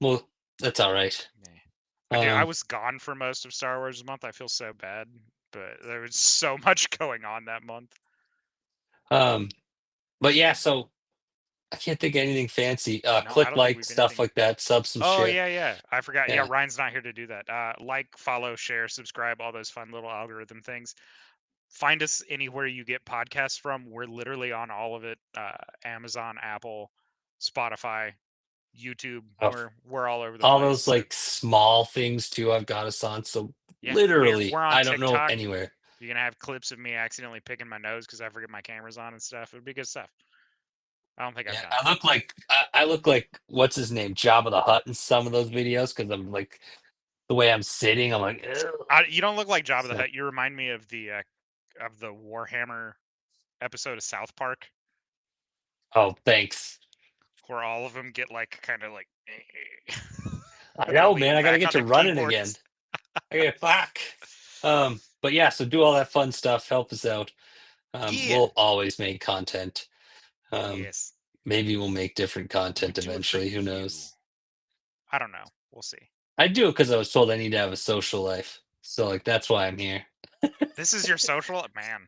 Speaker 2: Well, that's all right.
Speaker 1: Yeah. I
Speaker 2: Um,
Speaker 1: was gone for most of Star Wars month. I feel so bad, but there was so much going on that month.
Speaker 2: um, but yeah, so I can't think of anything fancy.
Speaker 1: No, I
Speaker 2: Click
Speaker 1: don't think
Speaker 2: like
Speaker 1: we've
Speaker 2: stuff
Speaker 1: anything.
Speaker 2: like that, sub some
Speaker 1: Oh
Speaker 2: shit.
Speaker 1: yeah, yeah. I forgot. Yeah,
Speaker 2: Yeah.
Speaker 1: Ryan's not here to do that. Like, follow, share, subscribe, all those fun little algorithm things. Find us anywhere you get podcasts from. We're literally on all of it. Amazon, Apple, Spotify, YouTube.
Speaker 2: Oh,
Speaker 1: We're all over the
Speaker 2: all
Speaker 1: place.
Speaker 2: those
Speaker 1: So
Speaker 2: like small things too. I've got us on. So
Speaker 1: yeah,
Speaker 2: literally,
Speaker 1: we're on
Speaker 2: I don't know
Speaker 1: TikTok.
Speaker 2: anywhere.
Speaker 1: You're gonna have clips of me accidentally picking my nose because I forget my camera's on and stuff. It'd be good stuff. I don't think I've
Speaker 2: Yeah,
Speaker 1: done it.
Speaker 2: I look like what's his name, Jabba the Hutt in some of those videos because I'm like the way I'm sitting. I'm like, "Ugh."
Speaker 1: You don't look like Jabba the
Speaker 2: So,
Speaker 1: Hutt. You remind me of the Warhammer episode of South Park
Speaker 2: oh, thanks.
Speaker 1: where all of them get like kind of like
Speaker 2: I
Speaker 1: and they
Speaker 2: know, man.
Speaker 1: lean
Speaker 2: I gotta
Speaker 1: back
Speaker 2: get
Speaker 1: on
Speaker 2: to
Speaker 1: their
Speaker 2: running again.
Speaker 1: keyboards.
Speaker 2: Okay, fuck. But yeah, so do all that fun stuff. Help us out.
Speaker 1: Yeah.
Speaker 2: We'll always make content. Um,
Speaker 1: Yes.
Speaker 2: maybe we'll make different
Speaker 1: We
Speaker 2: content
Speaker 1: do it for
Speaker 2: eventually. Who
Speaker 1: you.
Speaker 2: knows?
Speaker 1: I don't know. We'll see.
Speaker 2: I do it because I was told I need to have a social life. So like that's why I'm here.
Speaker 1: This is your social man.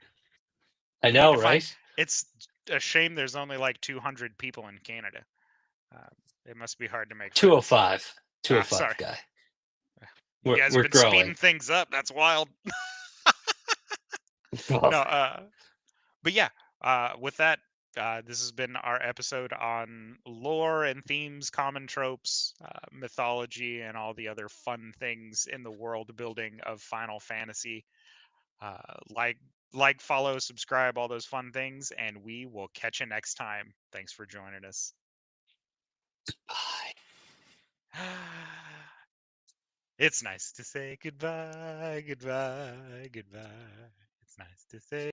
Speaker 2: I
Speaker 1: You need
Speaker 2: know,
Speaker 1: to find.
Speaker 2: right?
Speaker 1: It's a shame there's only like 200 people in Canada. Uh, it must be hard to make friends.
Speaker 2: 205.
Speaker 1: Ah,
Speaker 2: 205
Speaker 1: sorry.
Speaker 2: guy.
Speaker 1: You guys have
Speaker 2: We're
Speaker 1: been speeding
Speaker 2: growing.
Speaker 1: things up. That's wild.
Speaker 2: Well,
Speaker 1: No, but yeah, with that, this has been our episode on lore and themes, common tropes, mythology, and all the other fun things in the world building of Final Fantasy. Uh, like, follow, subscribe, all those fun things, and we will catch you next time. Thanks for joining us. It's nice to say goodbye, goodbye, goodbye. It's nice to say.